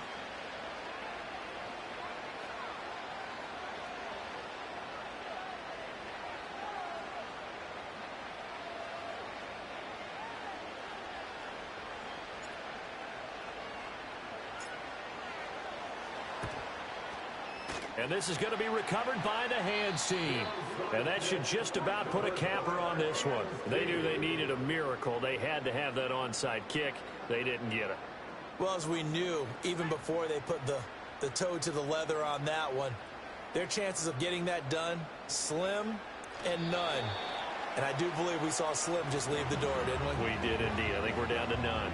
Speaker 2: And this is going to be recovered by the hands team. And that should just about put a capper on this one. They knew they needed a miracle. They had to have that onside kick. They didn't get it.
Speaker 4: Well, as we knew, even before they put the toe to the leather on that one, their chances of getting that done, slim and none. And I do believe we saw Slim just leave the door, didn't we?
Speaker 2: We did indeed. I think we're down to none.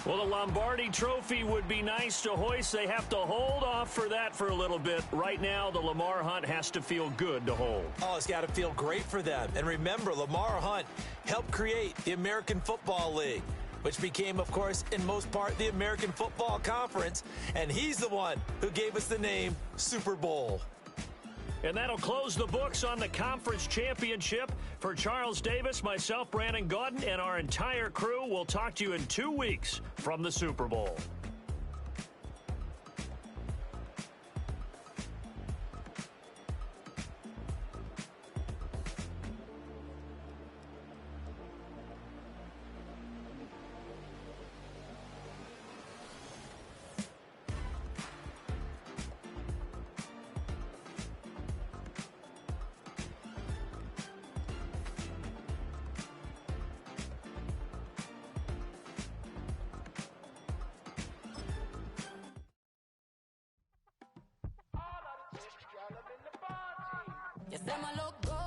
Speaker 2: Well, the Lombardi Trophy would be nice to hoist. They have to hold off for that for a little bit. Right now, the Lamar Hunt has to feel good to hold.
Speaker 4: Oh, it's got to feel great for them. And remember, Lamar Hunt helped create the American Football League, which became, of course, in most part, the American Football Conference. And he's the one who gave us the name Super Bowl.
Speaker 2: And that'll close the books on the conference championship. For Charles Davis, myself, Brandon Gaudin, and our entire crew, we'll talk to you in 2 weeks from the Super Bowl.
Speaker 5: Yes, them a look good.